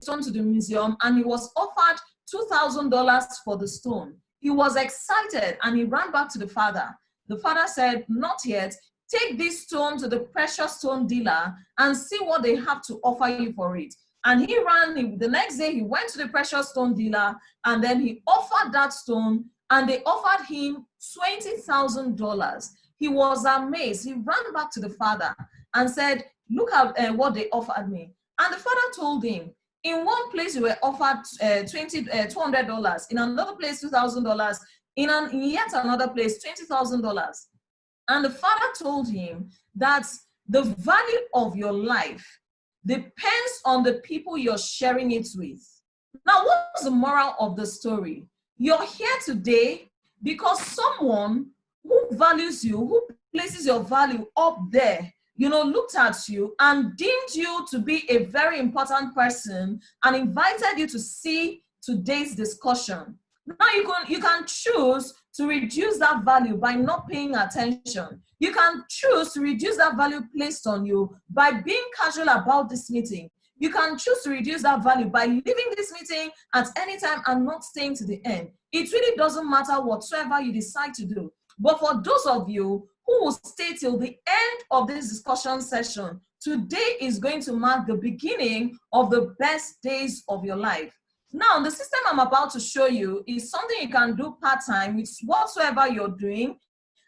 stone to the museum and he was offered $2,000 for the stone. He was excited and he ran back to the father. The father said, not yet. Take this stone to the precious stone dealer and see what they have to offer you for it. And he ran, the next day he went to the precious stone dealer and then he offered that stone and they offered him $20,000. He was amazed. He ran back to the father and said, look at what they offered me. And the father told him, in one place you were offered $200, in another place $2,000, in yet another place $20,000. And the father told him that the value of your life depends on the people you're sharing it with. Now, what's the moral of the story? You're here today because someone who values you, who places your value up there, looked at you and deemed you to be a very important person and invited you to see today's discussion. Now you can choose to reduce that value by not paying attention. You can choose to reduce that value placed on you by being casual about this meeting. You can choose to reduce that value by leaving this meeting at any time and not staying to the end. It really doesn't matter whatsoever you decide to do. But for those of you who will stay till the end of this discussion session, today is going to mark the beginning of the best days of your life. Now, the system I'm about to show you is something you can do part-time with whatsoever you're doing,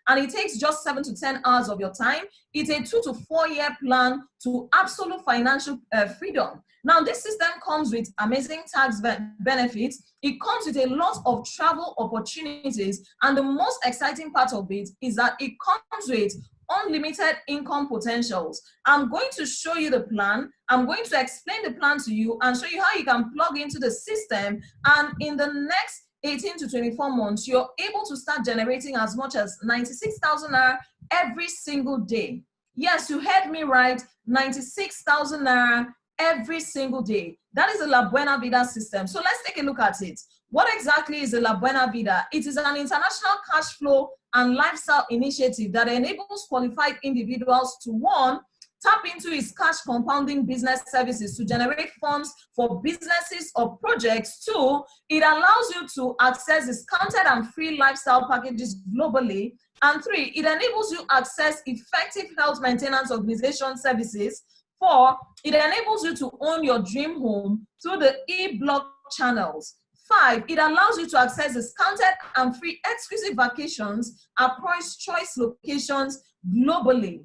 and it takes just 7 to 10 hours of your time. It's a 2 to 4 year plan to absolute financial freedom. Now, this system comes with amazing tax benefits. It comes with a lot of travel opportunities, and the most exciting part of it is that it comes with unlimited income potentials. I'm going to show you the plan. I'm going to explain the plan to you and show you how you can plug into the system. And in the next 18 to 24 months, you're able to start generating as much as 96,000 naira every single day. Yes, you heard me right, 96,000 naira every single day. That is the La Buena Vida system. So let's take a look at it. What exactly is the La Buena Vida? It is an international cash flow and lifestyle initiative that enables qualified individuals to, one, tap into its cash compounding business services to generate funds for businesses or projects. Two, it allows you to access discounted and free lifestyle packages globally. And three, it enables you access effective health maintenance organization services. Four, it enables you to own your dream home through the e-block channels. Five, it allows you to access discounted and free exclusive vacations across choice locations globally.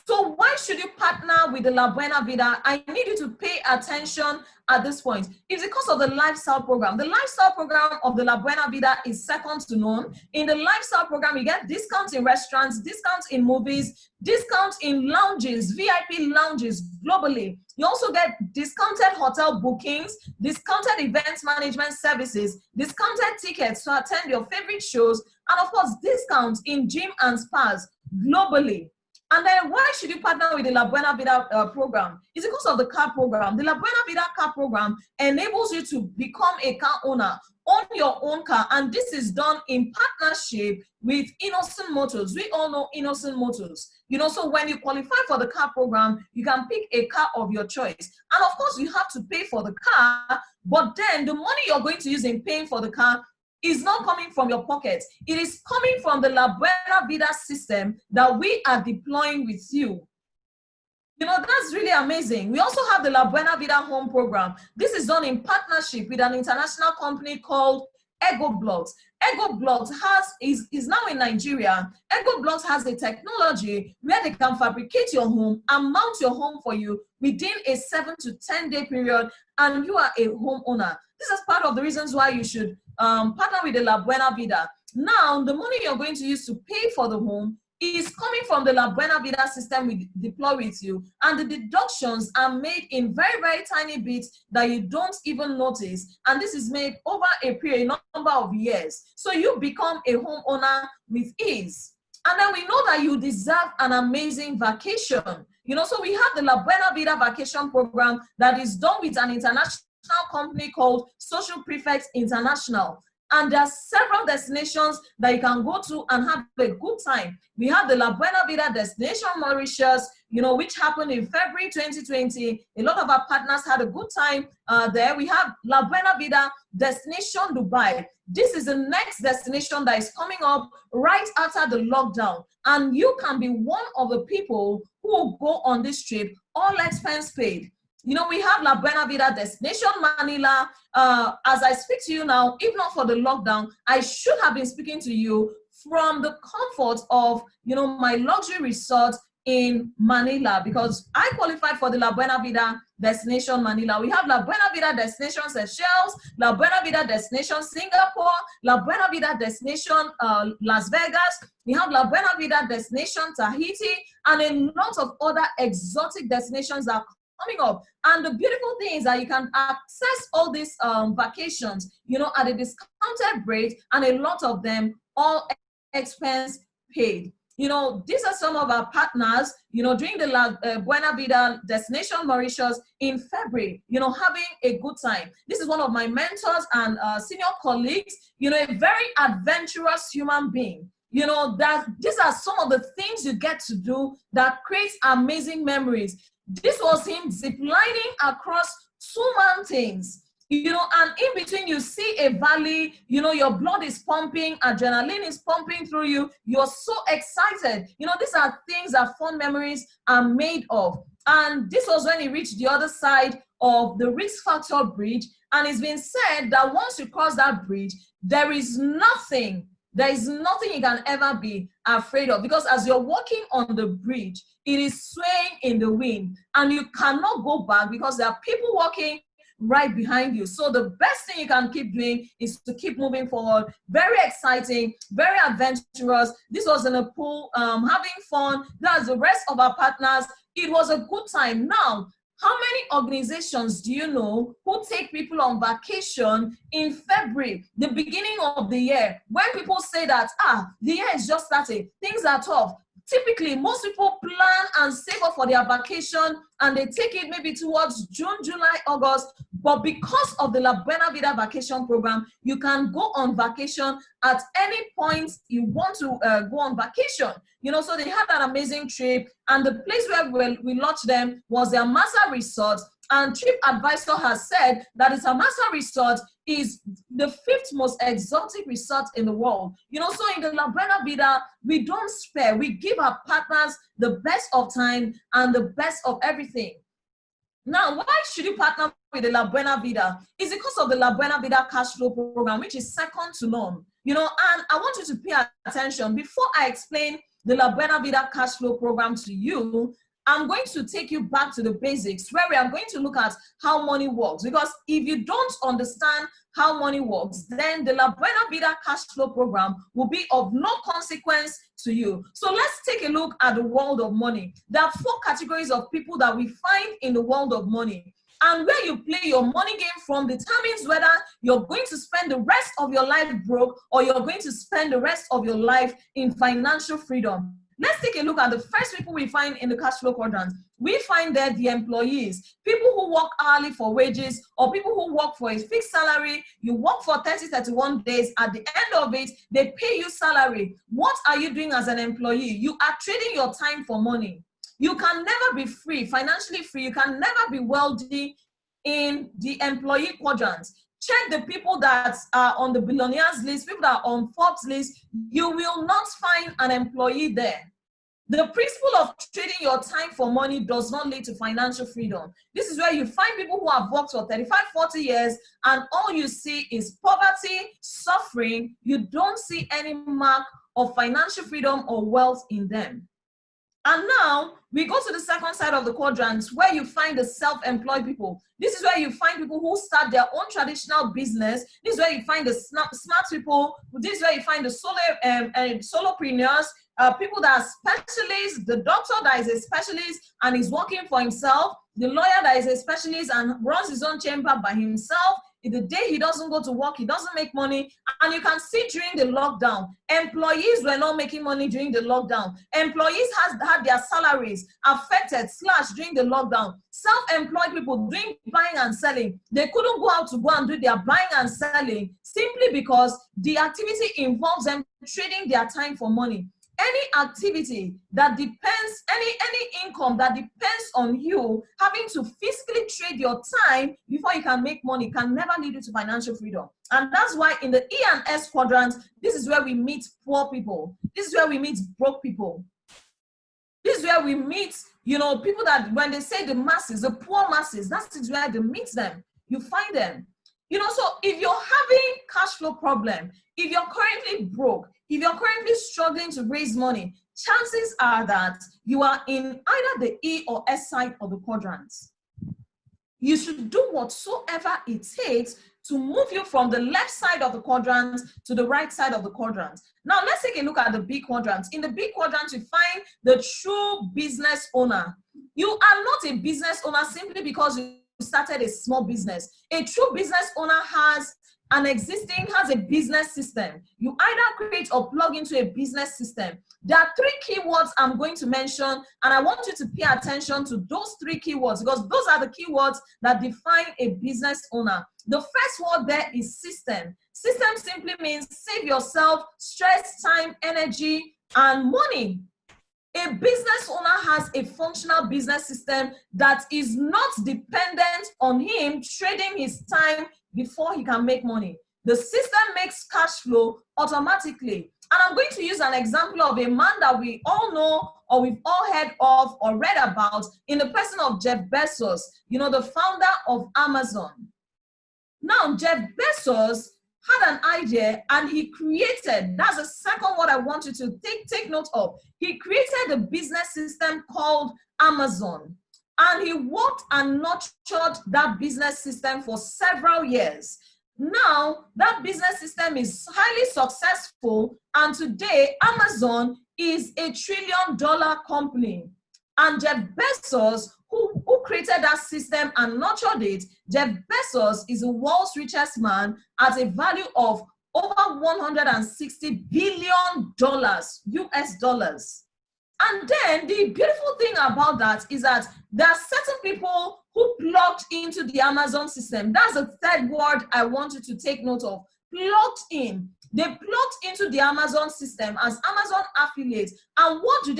So why should you partner with the La Buena Vida? I need you to pay attention at this point. It's because of the lifestyle program. The lifestyle program of the La Buena Vida is second to none. In the lifestyle program, you get discounts in restaurants, discounts in movies, discounts in lounges, VIP lounges globally. You also get discounted hotel bookings, discounted events management services, discounted tickets to attend your favorite shows, and of course, discounts in gym and spas globally. And then why should you partner with the La Buena Vida program? It's because of the car program. The La Buena Vida car program enables you to become a car owner, own your own car, and this is done in partnership with Innocent Motors. We all know Innocent Motors. So when you qualify for the car program, you can pick a car of your choice. And of course, you have to pay for the car, but then the money you're going to use in paying for the car is not coming from your pocket. It is coming from the La Buena Vida system that we are deploying with you. That's really amazing. We also have the La Buena Vida home program. This is done in partnership with an international company called Ego Blocks. Ego Blocks is now in Nigeria. Ego Blocks has a technology where they can fabricate your home and mount your home for you within a 7 to 10 day period, and you are a homeowner. This is part of the reasons why you should partner with the La Buena Vida. Now, the money you're going to use to pay for the home is coming from the La Buena Vida system we deploy with you, and the deductions are made in very, very tiny bits that you don't even notice, and this is made over a period, number of years, so you become a homeowner with ease. And then we know that you deserve an amazing vacation. So we have the La Buena Vida vacation program that is done with an international company called Social Prefects International. And there are several destinations that you can go to and have a good time. We have the La Buena Vida destination Mauritius, which happened in February 2020. A lot of our partners had a good time there. We have La Buena Vida destination Dubai. This is the next destination that is coming up right after the lockdown. And you can be one of the people who will go on this trip, all expense paid. We have La Buena Vida destination Manila. As I speak to you now, if not for the lockdown, I should have been speaking to you from the comfort of, my luxury resort in Manila, because I qualified for the La Buena Vida destination Manila. We have La Buena Vida destination Seychelles, La Buena Vida destination Singapore, La Buena Vida destination Las Vegas. We have La Buena Vida destination Tahiti, and a lot of other exotic destinations that are coming up. And the beautiful thing is that you can access all these vacations, at a discounted rate, and a lot of them all expense paid. These are some of our partners, during the La Buena Vida destination Mauritius in February, having a good time. This is one of my mentors and senior colleagues, a very adventurous human being. That these are some of the things you get to do that creates amazing memories. This was him ziplining across 2 mountains, and in between you see a valley, your blood is pumping, adrenaline is pumping through you. You're so excited. These are things that fond memories are made of. And this was when he reached the other side of the Risk Factor Bridge. And it's been said that once you cross that bridge, there is nothing you can ever be afraid of, because as you're walking on the bridge, it is swaying in the wind and you cannot go back because there are people walking right behind you. So the best thing you can keep doing is to keep moving forward. Very exciting, very adventurous. This was in a pool, having fun. That's the rest of our partners. It was a good time. Now, how many organizations do you know who take people on vacation in February, the beginning of the year, when people say that, the year is just starting, things are tough? Typically, most people plan and save up for their vacation and they take it maybe towards June, July, August. But because of the La Buena Vida vacation program, you can go on vacation at any point you want to go on vacation. So they had an amazing trip, and the place where we launched them was their Master Resort. And TripAdvisor has said that its Master Resort is the 5th most exotic resort in the world. So in the La Buena Vida, we don't spare. We give our partners the best of time and the best of everything. Now, why should you partner with the La Buena Vida? It's because of the La Buena Vida cash flow program, which is second to none. And I want you to pay attention. Before I explain the La Buena Vida cash flow program to you, I'm going to take you back to the basics, where we are going to look at how money works. Because if you don't understand how money works, then the La Buena Vida cash flow program will be of no consequence to you. So let's take a look at the world of money. There are 4 categories of people that we find in the world of money. And where you play your money game from determines whether you're going to spend the rest of your life broke or you're going to spend the rest of your life in financial freedom. Let's take a look at the first people we find in the cash flow quadrant. We find there the employees, people who work hourly for wages, or people who work for a fixed salary. You work for 30, 31 days. At the end of it, they pay you salary. What are you doing as an employee? You are trading your time for money. You can never be free, financially free. You can never be wealthy in the employee quadrant. Check the people that are on the billionaires list, people that are on Forbes list. You will not find an employee there. The principle of trading your time for money does not lead to financial freedom. This is where you find people who have worked for 35, 40 years, and all you see is poverty, suffering. You don't see any mark of financial freedom or wealth in them. And now we go to the second side of the quadrant, where you find the self-employed people. This is where you find people who start their own traditional business. This is where you find the smart people. This is where you find the solopreneurs, people that are specialists, the doctor that is a specialist and is working for himself, the lawyer that is a specialist and runs his own chamber by himself, The day he doesn't go to work, he doesn't make money. And you can see during the lockdown, employees were not making money during the lockdown. Employees had their salaries affected, slashed during the lockdown. Self-employed people doing buying and selling, they couldn't go out to go and do their buying and selling simply because the activity involves them trading their time for money. Any activity that depends, any income that depends on you having to physically trade your time before you can make money can never lead you to financial freedom. And that's why in the E and S quadrant, this is where we meet poor people. This is where we meet broke people. This is where we meet, people that when they say the masses, the poor masses, that is where they meet them. You find them. So if you're having cash flow problem, if you're currently broke, if you're currently struggling to raise money, chances are that you are in either the E or S side of the quadrants. You should do whatsoever it takes to move you from the left side of the quadrant to the right side of the quadrant. Now, let's take a look at the B quadrant. In the B quadrant, you find the true business owner. You are not a business owner simply because you started a small business. A true business owner has a business system. You either create or plug into a business system. There are 3 keywords I'm going to mention, and I want you to pay attention to those 3 keywords because those are the keywords that define a business owner. The first word there is system. System simply means save yourself stress, time, energy, and money. A business owner has a functional business system that is not dependent on him trading his time before he can make money. The system makes cash flow automatically. And I'm going to use an example of a man that we all know or we've all heard of or read about in the person of Jeff Bezos, the founder of Amazon. Now, Jeff Bezos had an idea and he created, that's the second word I want you to take note of. He created a business system called Amazon. And he worked and nurtured that business system for several years. Now, that business system is highly successful, and today, Amazon is a $1 trillion company. And Jeff Bezos, who created that system and nurtured it, Jeff Bezos is the world's richest man at a value of over $160 billion US dollars. And then the beautiful thing about that is that there are certain people who plugged into the Amazon system. That's the third word I want you to take note of. Plugged in. They plugged into the Amazon system as Amazon affiliates. And what do?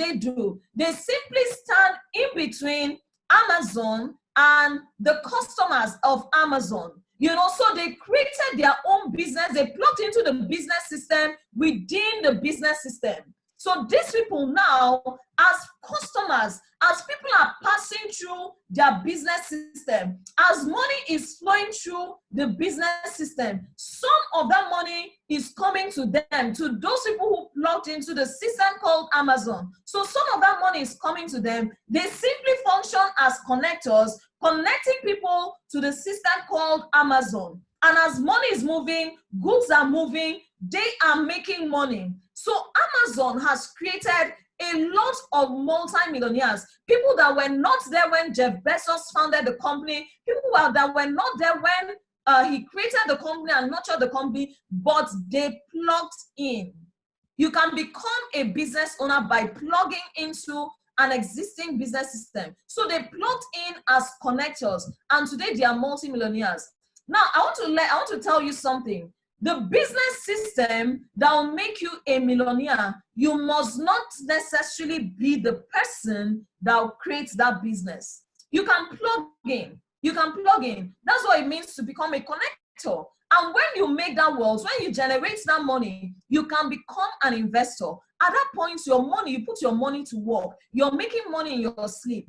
They simply stand in between Amazon and the customers of Amazon. So they created their own business. They plugged into the business system within the business system. So these people now, as customers, as people are passing through their business system, as money is flowing through the business system, some of that money is coming to them, to those people who plugged into the system called Amazon. So some of that money is coming to them. They simply function as connectors, connecting people to the system called Amazon. And as money is moving, goods are moving, they are making money. So Amazon has created a lot of multi-millionaires, people that were not there when Jeff Bezos founded the company, people that were not there when he created the company and nurtured the company, but they plugged in. You can become a business owner by plugging into an existing business system. So they plugged in as connectors, and today they are multi-millionaires. Now, I want to tell you something. The business system that will make you a millionaire, you must not necessarily be the person that will create that business. You can plug in. That's what it means to become a connector. And when you make that wealth, when you generate that money, you can become an investor. At that point, you put your money to work. You're making money in your sleep.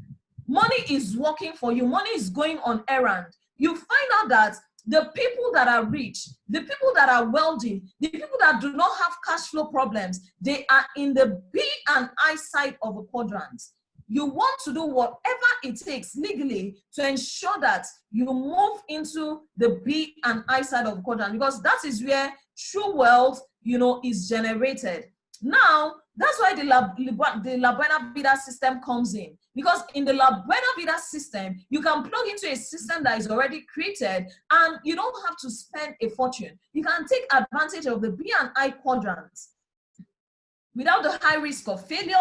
Money is working for you. Money is going on errand. You find out that the people that are rich, the people that are wealthy, the people that do not have cash flow problems, they are in the B and I side of a quadrant. You want to do whatever it takes legally to ensure that you move into the B and I side of the quadrant, because that is where true wealth, is generated. Now, That's why the La Buena Vida system comes in. Because in the La Buena Vida system, you can plug into a system that is already created and you don't have to spend a fortune. You can take advantage of the B and I quadrants without the high risk of failure.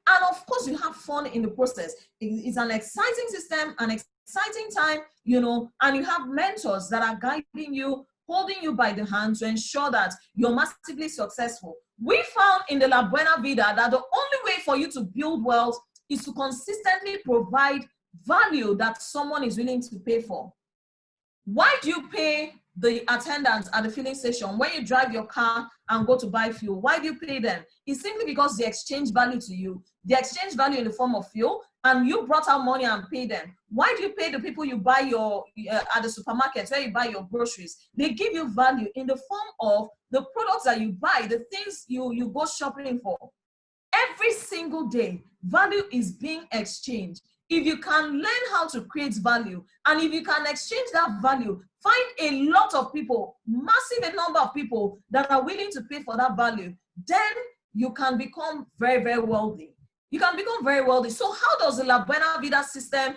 And of course, you have fun in the process. It's an exciting system, an exciting time, you know, and you have mentors that are guiding you, holding you by the hand to ensure that you're massively successful. We found in the La Buena Vida that the only way for you to build wealth is to consistently provide value that someone is willing to pay for. Why do you pay the attendants at the filling station when you drive your car and go to buy fuel? Why do you pay them? It's simply because they exchange value to you. They exchange value in the form of fuel, and you brought out money and pay them. Why do you pay the people you buy your at the supermarket where you buy your groceries? They give you value in the form of the products that you buy, the things you go shopping for. Every single day, value is being exchanged. If you can learn how to create value, and if you can exchange that value, find a lot of people, massive number of people that are willing to pay for that value, then you can become very, very wealthy. You can become very wealthy. So how does the La Buena Vida system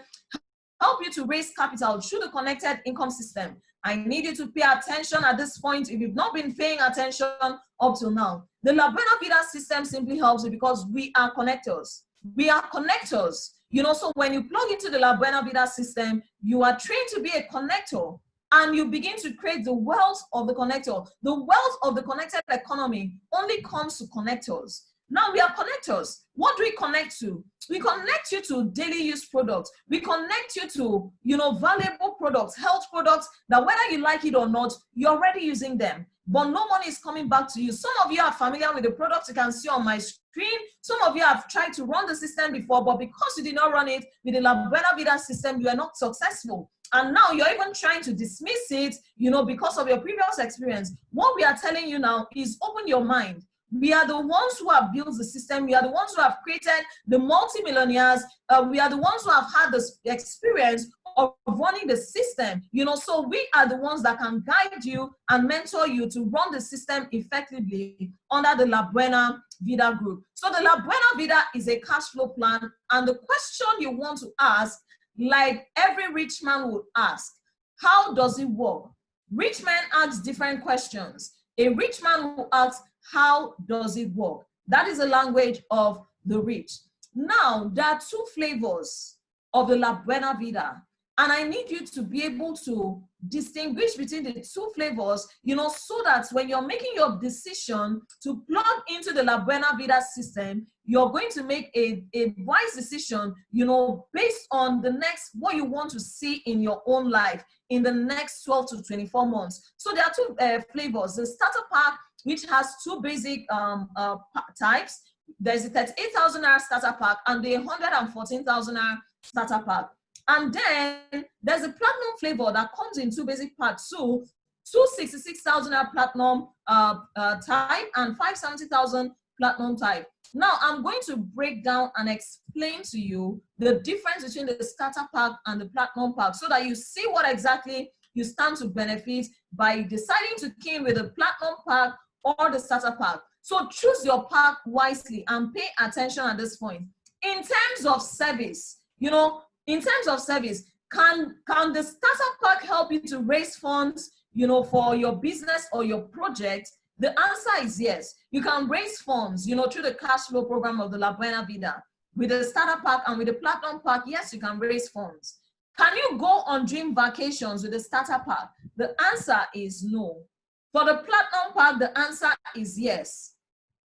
help you to raise capital through the connected income system? I need you to pay attention at this point if you've not been paying attention up till now. The La Buena Vida system simply helps you because we are connectors. We are connectors. You know, so when you plug into the La Buena Vida system, you are trained to be a connector, and you begin to create the wealth of the connector. The wealth of the connected economy only comes to connectors. Now we are connectors. What do we connect to? We connect you to daily use products. We connect you to, you know, valuable products, health products that whether you like it or not, you're already using them, but no money is coming back to you. Some of you are familiar with the products you can see on my screen. Some of you have tried to run the system before, but because you did not run it with the La Buena Vida system, you are not successful. And now you're even trying to dismiss it, you know, because of your previous experience. What we are telling you now is open your mind. We are the ones who have built the system. We are the ones who have created the multimillionaires. We are the ones who have had the experience of running the system, you know, so we are the ones that can guide you and mentor you to run the system effectively under the La Buena Vida group. So the La Buena Vida is a cash flow plan, and the question you want to ask, like every rich man would ask, how does it work? Rich men ask different questions. A rich man will ask, how does it work? That is the language of the rich. Now, there are two flavors of the La Buena Vida, and I need you to be able to distinguish between the two flavors, you know, so that when you're making your decision to plug into the La Buena Vida system, you're going to make a wise decision, you know, based on the next, what you want to see in your own life in the next 12 to 24 months. So there are two flavors. The starter pack, which has two basic types. There's the 38,000 naira starter pack and the 114,000 naira starter pack. And then there's a platinum flavor that comes in two basic parts. So 266,000 naira platinum type and 570,000 platinum type. Now I'm going to break down and explain to you the difference between the starter pack and the platinum pack so that you see what exactly you stand to benefit by deciding to key in with the platinum pack or the starter pack. So choose your pack wisely and pay attention at this point. In terms of service, you know, in terms of service, can the starter pack help you to raise funds, you know, for your business or your project? The answer is yes. You can raise funds, you know, through the cash flow program of the La Buena Vida. With the starter pack and with the platinum pack, yes, you can raise funds. Can you go on dream vacations with the starter pack? The answer is no. For the platinum pack, the answer is yes.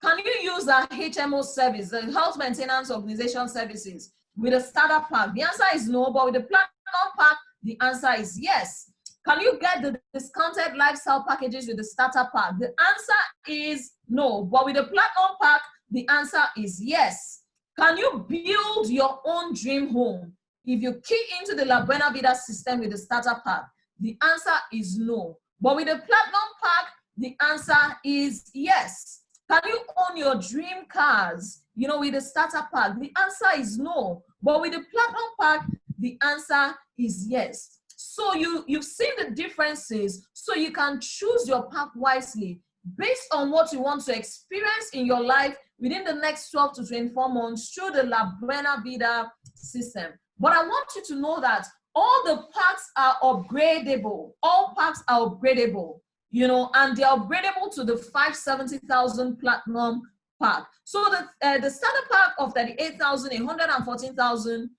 Can you use the HMO service, the Health Maintenance Organization services, with the starter pack? The answer is no, but with the platinum pack, the answer is yes. Can you get the discounted lifestyle packages with the starter pack? The answer is no, but with the platinum pack, the answer is yes. Can you build your own dream home if you key into the La Buena Vida system with the starter pack? The answer is no, but with the platinum pack, the answer is yes. Can you own your dream cars, you know, with the starter pack? The answer is no, but with the platinum pack, the answer is yes. So you've seen the differences, so you can choose your pack wisely based on what you want to experience in your life within the next 12 to 24 months through the Buena Vida system. But I want you to know that all the packs are upgradable. All packs are upgradable, you know, and they're upgradable to the 570,000 platinum pack. So the starter pack of 38,000, 114,000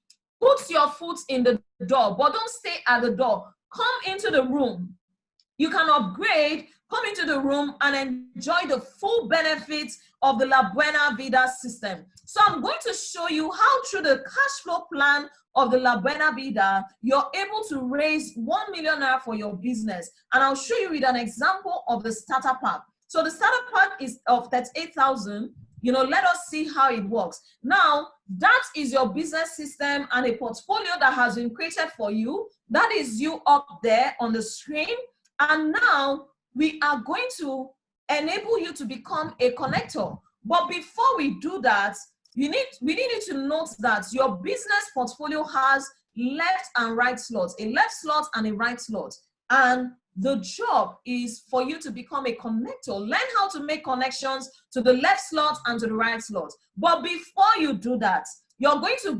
puts your foot in the door, but don't stay at the door. Come into the room. You can upgrade, come into the room and enjoy the full benefits of the Buena Vida system. So I'm going to show you how through the cash flow plan of the Buena Vida, you're able to raise 1 million naira for your business. And I'll show you with an example of the starter pack. So the starter pack is of 38,000. You know, let us see how it works. Now, that is your business system and a portfolio that has been created for you. That is you up there on the screen. And now we are going to enable you to become a connector. But before we do that, we need you to note that your business portfolio has left and right slots, a left slot and a right slot. And the job is for you to become a connector. Learn how to make connections to the left slot and to the right slot. But before you do that, you're going to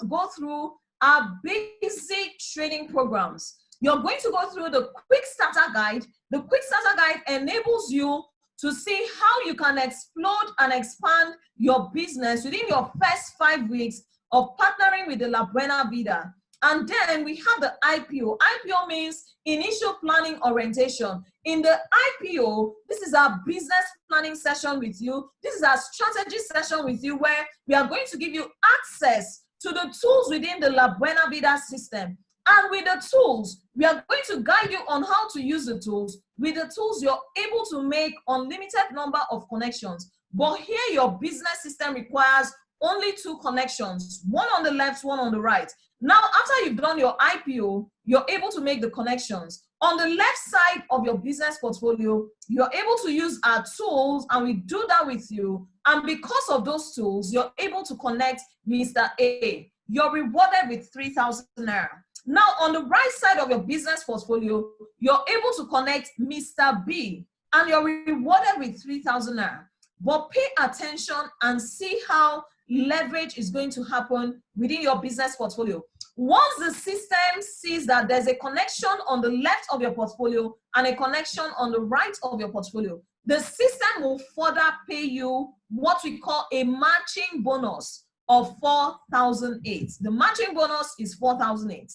go through our basic training programs. You're going to go through the quick starter guide. The quick starter guide enables you to see how you can explode and expand your business within your first 5 weeks of partnering with the Buena Vida. And then we have the IPO. IPO means initial planning orientation. In the IPO, this is our business planning session with you. This is our strategy session with you where we are going to give you access to the tools within the Buena Vida system. And with the tools, we are going to guide you on how to use the tools. With the tools, you're able to make unlimited number of connections. But here, your business system requires only 2 connections, one on the left, one on the right. Now, after you've done your IPO, you're able to make the connections. On the left side of your business portfolio, you're able to use our tools, and we do that with you. And because of those tools, you're able to connect Mr. A. You're rewarded with 3,000 naira. Now, on the right side of your business portfolio, you're able to connect Mr. B, and you're rewarded with 3,000 naira. But pay attention and see how leverage is going to happen within your business portfolio. Once the system sees that there's a connection on the left of your portfolio and a connection on the right of your portfolio, the system will further pay you what we call a matching bonus of 4,008. The matching bonus is 4,008.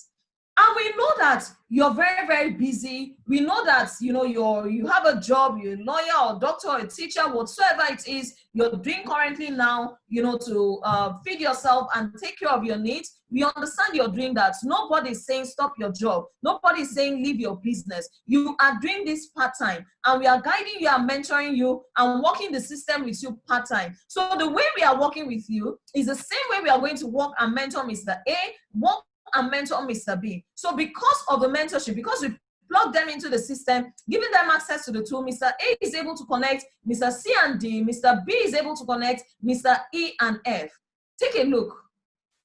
And we know that you're very, very busy. We know that, you know, you have a job, you're a lawyer or doctor or a teacher, whatsoever it is you're doing currently now, you know, to feed yourself and take care of your needs. We understand you're doing that. Nobody is saying stop your job. Nobody is saying leave your business. You are doing this part-time, and we are guiding you and mentoring you and working the system with you part-time. So the way we are working with you is the same way we are going to work and mentor Mr. A, work and mentor Mr. B. So because of the mentorship, because we plug them into the system, giving them access to the tool, Mr. A is able to connect Mr. C and D, Mr. B is able to connect Mr. E and F. Take a look.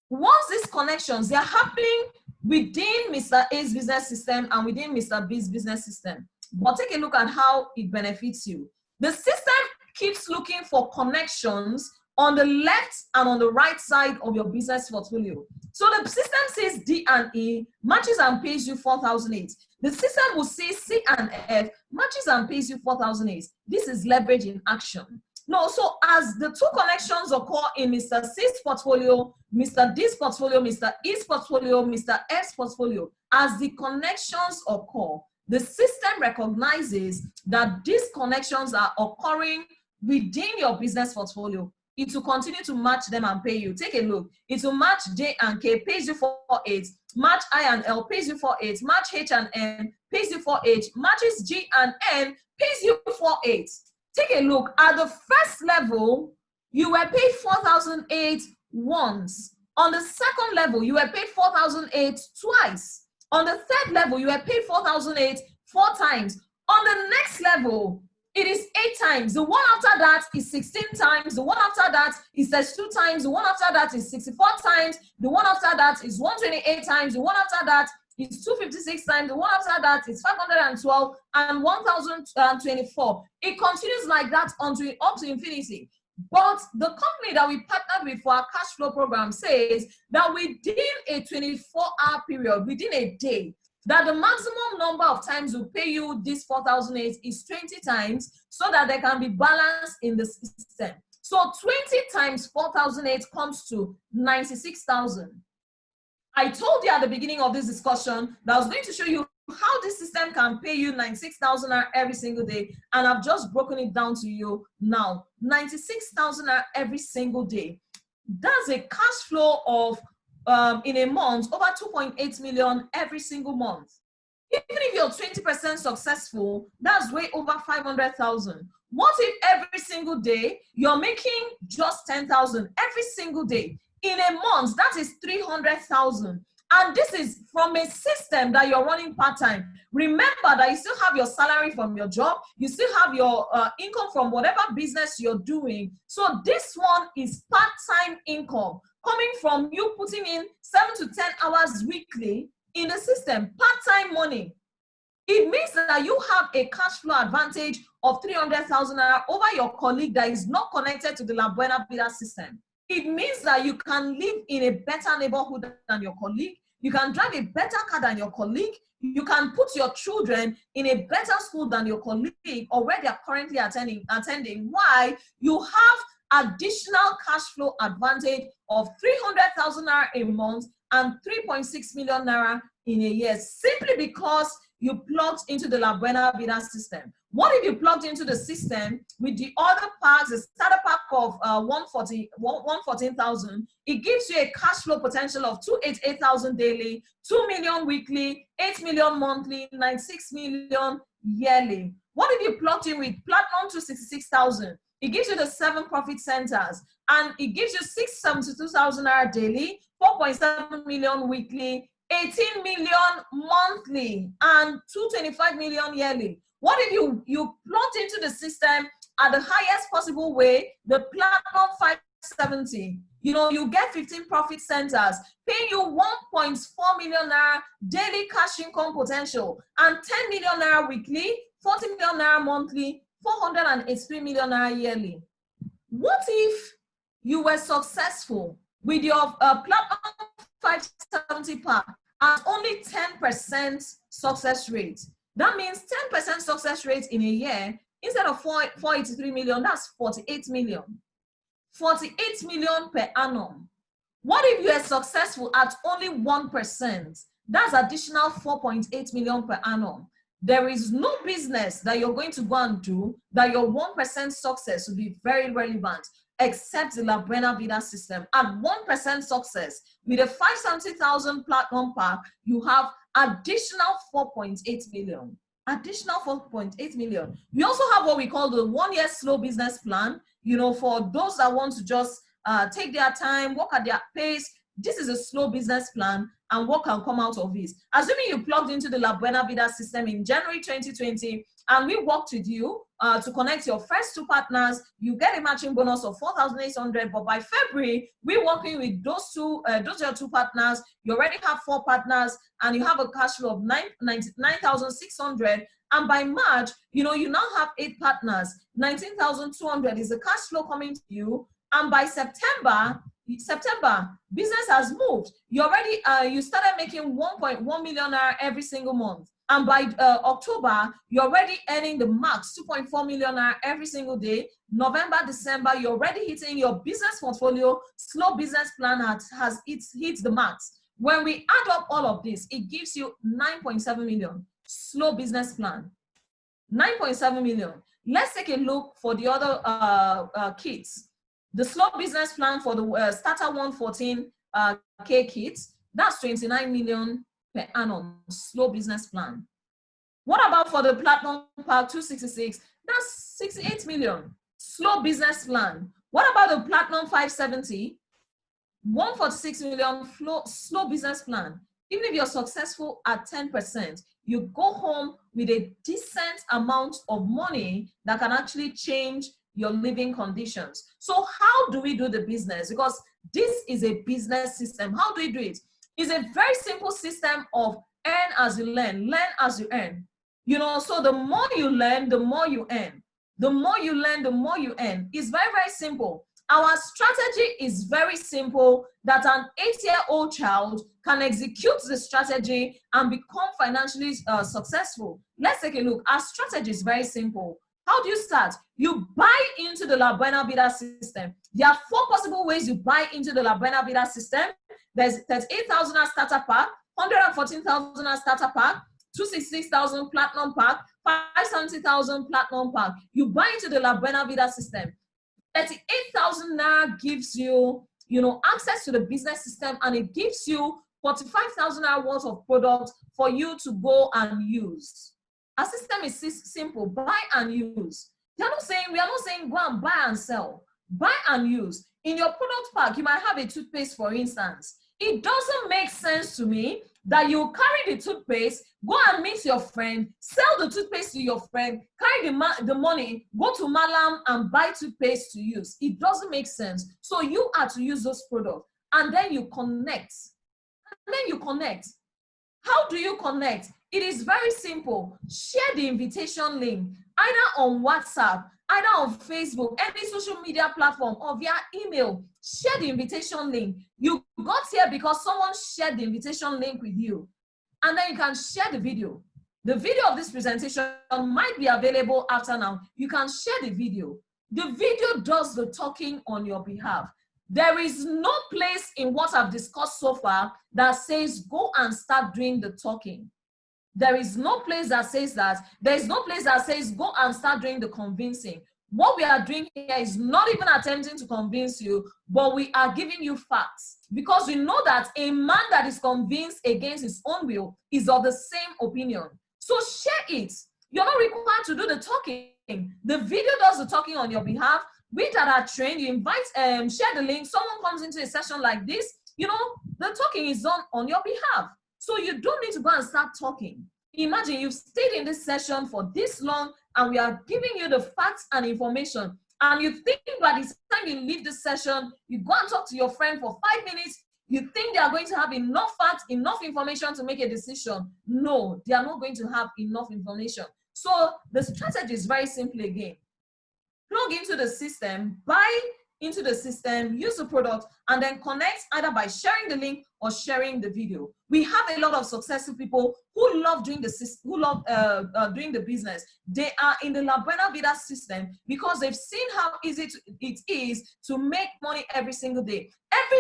Once these connections, they are happening within Mr. A's business system and within Mr. B's business system. But take a look at how it benefits you. The system keeps looking for connections on the left and on the right side of your business portfolio. So the system says D and E, matches and pays you 4,008. The system will say C and F, matches and pays you 4,008. This is leverage in action. No, so as the 2 connections occur in Mr. C's portfolio, Mr. D's portfolio, Mr. E's portfolio, Mr. F's portfolio, as the connections occur, the system recognizes that these connections are occurring within your business portfolio. It will continue to match them and pay you. Take a look. It will match J and K, pays you 4,8. Match I and L, pays you 4,8. Match H and N, pays you 4,8. Matches G and N, pays you 4,8. Take a look. At the first level, you were paid 4,008 once. On the second level, you were paid 4,008 twice. On the third level, you were paid 4,008 4 times. On the next level, it is 8 times. The one after that is 16 times. The one after that is 32 times. The one after that is 64 times. The one after that is 128 times. The one after that is 256 times, the one after that is 512 and 1024. It continues like that until up to infinity. But the company that we partnered with for our cash flow program says that within a 24-hour period, within a day, that the maximum number of times we pay you this 4,008 is 20 times, so that there can be balance in the system. So 20 times 4,008 comes to 96,000. I told you at the beginning of this discussion that I was going to show you how this system can pay you 96,000 every single day, and I've just broken it down to you now. 96,000 every single day. That's a cash flow of in a month over 2.8 million every single month. Even if you're 20% successful, that's way over 500,000. What if every single day you're making just 10,000 every single day? In a month, that is 300,000. And this is from a system that you're running part-time. Remember that you still have your salary from your job. You still have your income from whatever business you're doing. So this one is part-time income coming from you putting in 7 to 10 hours weekly in the system, part-time money. It means that you have a cash flow advantage of 300,000 over your colleague that is not connected to the Buena Vida system. It means that you can live in a better neighborhood than your colleague. You can drive a better car than your colleague. You can put your children in a better school than your colleague or where they are currently attending. Why? You have additional cash flow advantage of 300,000 naira a month and 3.6 million naira in a year, simply because you plugged into the Buena Vida system. What if you plugged into the system with the other packs, the starter pack of 114,000? It gives you a cash flow potential of 288,000 daily, 2 million weekly, 8 million monthly, 96 million yearly. What if you plugged in with Platinum 266,000? It gives you the 7 profit centers, and it gives you 672,000 naira daily, 4.7 million weekly, 18 million monthly, and 225 million yearly. What if you plot into the system at the highest possible way, the Platinum 570? You get 15 profit centers, paying you 1.4 million naira daily cash income potential, and 10 million naira weekly, 40 million naira monthly, 483 million naira yearly. What if you were successful with your Platinum 570 pack at only 10% success rate? That means 10% success rate in a year, instead of 483 million, that's 48 million. 48 million per annum. What if you are successful at only 1%? That's additional 4.8 million per annum. There is no business that you're going to go and do that your 1% success will be very relevant, except the Buena Vida system. At 1% success, with a 570,000 Platinum pack, you have additional 4.8 million. Additional 4.8 million. We also have what we call the 1-year slow business plan, for those that want to just take their time, work at their pace. This is a slow business plan, and what can come out of this. Assuming you plugged into the Buena Vida system in January 2020, and we worked with you to connect your first 2 partners, you get a matching bonus of 4,800. But by February, we're working with those are 2 partners. You already have 4 partners, and you have a cash flow of 99,600. And by March, you now have 8 partners. 19,200 is the cash flow coming to you. And by September, business has moved. You already you started making 1.1 million every single month. And by October, you're already earning the max, 2.4 million every single day. November, December, you're already hitting your business portfolio. Slow business plan hits the max. When we add up all of this, it gives you 9.7 million. Slow business plan, 9.7 million. Let's take a look for the other kits. The slow business plan for the starter 114K kits, that's 29 million per annum, slow business plan. What about for the Platinum Pack 266? That's 68 million, slow business plan. What about the Platinum 570? 146 million, slow business plan. Even if you're successful at 10%, you go home with a decent amount of money that can actually change your living conditions. So how do we do the business? Because this is a business system. How do we do it? It's a very simple system of Earn as you learn as you earn. You know, so the more you learn, the more you earn. The more you learn, the more you earn. It's very, very simple. Our strategy is very simple, that an 8-year-old child can execute the strategy and become financially successful. Let's take a look. Our strategy is very simple. How do you start? You buy into the Buena Vida system. There are 4 possible ways you buy into the Buena Vida system. There's 8,000 as starter pack, 114,000 as starter pack, 266,000 platinum pack, 570,000 platinum pack. You buy into the Buena Vida system. 38,000 naira gives you, access to the business system, and it gives you 45,000 naira worth of product for you to go and use. Our system is simple: buy and use. We are not saying go and buy and sell. Buy and use. In your product pack, you might have a toothpaste, for instance. It doesn't make sense to me that you carry the toothpaste, go and meet your friend, sell the toothpaste to your friend, carry the money, go to Malam and buy toothpaste to use. It doesn't make sense. So you are to use those products, and then you connect. How do you connect? It is very simple. Share the invitation link, either on WhatsApp, either on Facebook, any social media platform, or via email. Share the invitation link. You got here because someone shared the invitation link with you. And then you can share the video. The video of this presentation might be available after now. You can share the video. The video does the talking on your behalf. There is no place in what I've discussed so far that says go and start doing the talking. There is no place that says that. There is no place that says go and start doing the convincing. What we are doing here is not even attempting to convince you, but we are giving you facts, because we know that a man that is convinced against his own will is of the same opinion. So share it. You're not required to do the talking. The video does the talking on your behalf. We that are trained, you invite, share the link. Someone comes into a session like this, the talking is done on your behalf. So you don't need to go and start talking. Imagine you've stayed in this session for this long, and we are giving you the facts and information. And you think by the time you leave the session, you go and talk to your friend for 5 minutes, you think they are going to have enough facts, enough information to make a decision. No, they are not going to have enough information. So the strategy is very simple again. Plug into the system, buy into the system, use the product, and then connect either by sharing the link or sharing the video. We have a lot of successful people who love doing doing the business. They are in the Buena Vida system because they've seen how easy it is to make money every single day. Every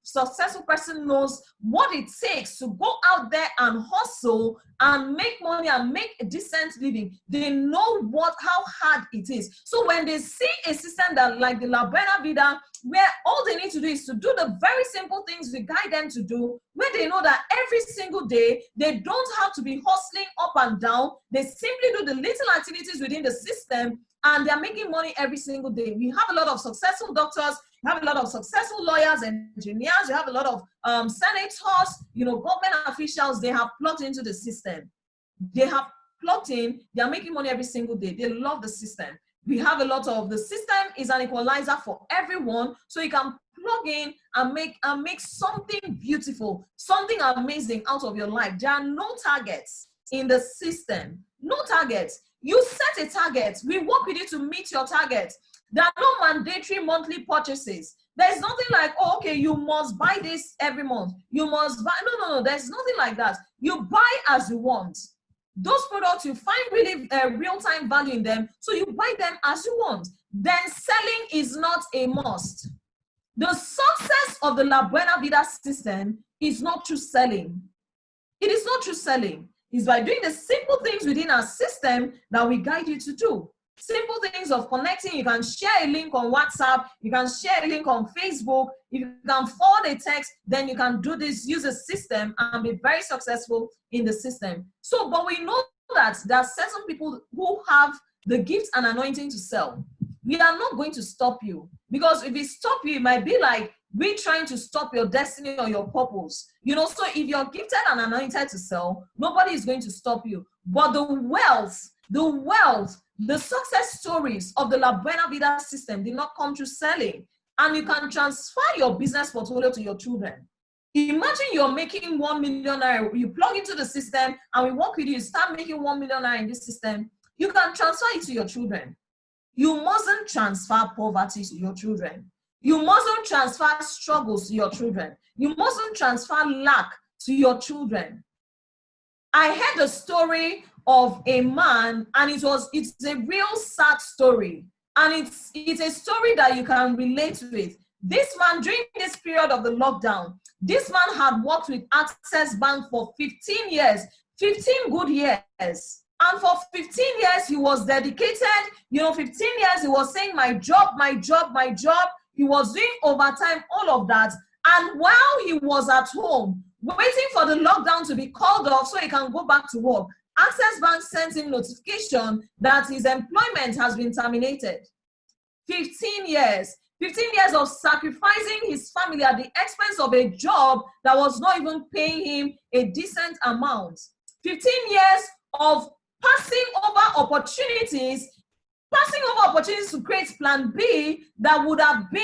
successful person knows what it takes to go out there and hustle and make money and make a decent living. They know how hard it is. So when they see a system that like the Buena Vida, where all they need to do is to do the very simple things we guide them to do, where they know that every single day they don't have to be hustling up and down, they simply do the little activities within the system, and they're making money every single day. We have a lot of successful doctors, we have a lot of successful lawyers, engineers, we have a lot of senators, government officials. They have plugged into the system. They have plugged in, they're making money every single day. They love the system. We have a lot of, the system is an equalizer for everyone, so you can plug in and make something beautiful, something amazing out of your life. There are no targets in the system. No targets. You set a target. We work with you to meet your target. There are no mandatory monthly purchases. There's nothing like, oh, okay, you must buy this every month. You must buy. No. There's nothing like that. You buy as you want. Those products, you find really real-time value in them, so you buy them as you want. Then selling is not a must. The success of the Buena Vida system is not through selling. It is not through selling. It's by doing the simple things within our system that we guide you to do. Simple things of connecting. You can share a link on WhatsApp. You can share a link on Facebook. If you can forward a text, then you can do this, use a system, and be very successful in the system. So, but we know that there are certain people who have the gifts and anointing to sell. We are not going to stop you, because if we stop you, it might be like we trying to stop your destiny or your purpose. So if you're gifted and anointed to sell, nobody is going to stop you. But the wealth, the success stories of the Buena Vida system did not come through selling. And you can transfer your business portfolio to your children. Imagine you're making 1 million naira, you plug into the system and we work with you, start making 1 million naira in this system. You can transfer it to your children. You mustn't transfer poverty to your children. You mustn't transfer struggles to your children. You mustn't transfer lack to your children. I heard a story of a man, and it's a real sad story. And it's a story that you can relate with. This man, during this period of the lockdown, this man had worked with Access Bank for 15 years, 15 good years. And for 15 years, he was dedicated. 15 years, he was saying, my job, my job, my job. He was doing overtime, all of that. And while he was at home, waiting for the lockdown to be called off so he can go back to work, Access Bank sent him notification that his employment has been terminated. 15 years. 15 years of sacrificing his family at the expense of a job that was not even paying him a decent amount. 15 years of passing over opportunities to create plan B that would have been,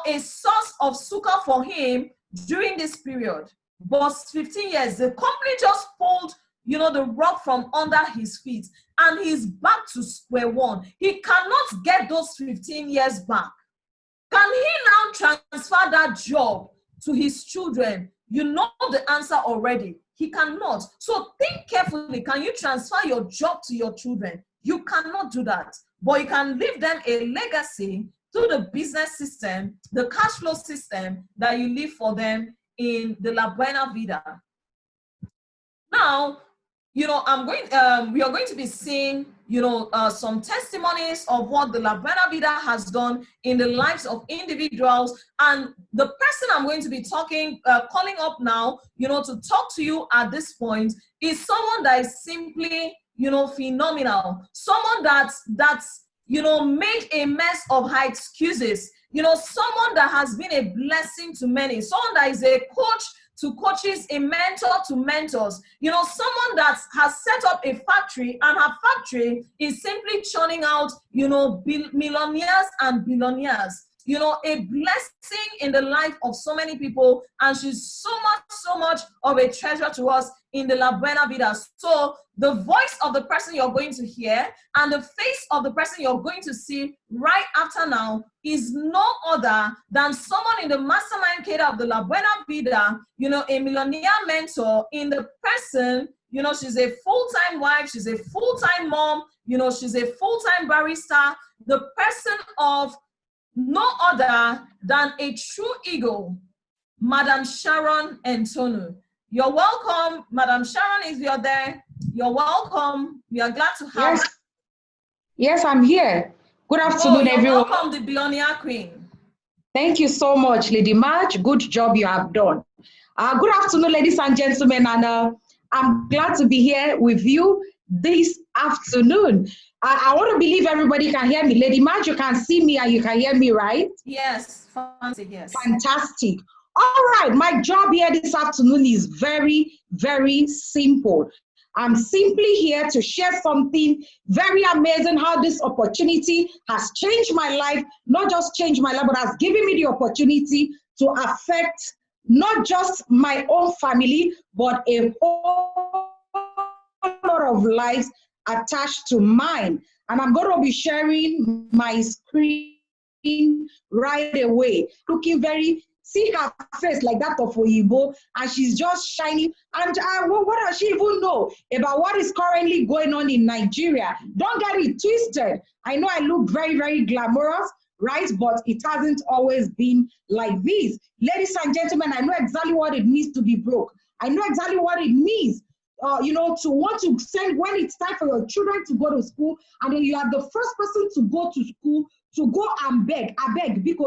a source of succor for him during this period. But 15 years, the company just pulled, the rug from under his feet, and he's back to square one. He cannot get those 15 years back. Can he now transfer that job to his children? You know the answer already. He cannot. So think carefully. Can you transfer your job to your children? You cannot do that. But you can leave them a legacy through the business system, the cash flow system that you leave for them in the La Buena Vida. Now, we are going to be seeing, some testimonies of what the La Buena Vida has done in the lives of individuals. And the person I'm going to be calling up now, to talk to you at this point is someone that is simply, phenomenal. Someone that's made a mess of her excuses. Someone that has been a blessing to many. Someone that is a coach to coaches, a mentor to mentors. Someone that has set up a factory, and her factory is simply churning out, millionaires and billionaires. A blessing in the life of so many people, and she's so much of a treasure to us in the La Buena Vida. So the voice of the person you're going to hear and the face of the person you're going to see right after now is no other than someone in the mastermind cadre of the La Buena Vida, a millionaire mentor in the person, she's a full-time wife, she's a full-time mom, she's a full-time barista, the person of no other than a true eagle, Madam Sharon Entonu. You're welcome, Madam Sharon. If you're there, you're welcome. We are glad to have you. Yes, I'm here. Good afternoon, everyone. Welcome, the Billionaire Queen. Thank you so much, Lady Marge. Good job you have done. Good afternoon, ladies and gentlemen, and I'm glad to be here with you this afternoon. I want to believe everybody can hear me. Lady Marge, you can see me and you can hear me, right? Yes, fantastic, yes. Fantastic. All right, my job here this afternoon is very, very simple. I'm simply here to share something very amazing, how this opportunity has changed my life, not just changed my life, but has given me the opportunity to affect not just my own family, but a whole lot of lives attached to mine. And I'm going to be sharing my screen right away, looking very, see her face like that of Oyibo, and she's just shining. And what does she even know about what is currently going on in Nigeria? Don't get it twisted. I know I look very, very glamorous, right? But it hasn't always been like this. Ladies and gentlemen, I know exactly what it means to be broke. I know exactly what it means to want to send when it's time for your children to go to school, and then you are the first person to go to school to go and beg. I beg, biko.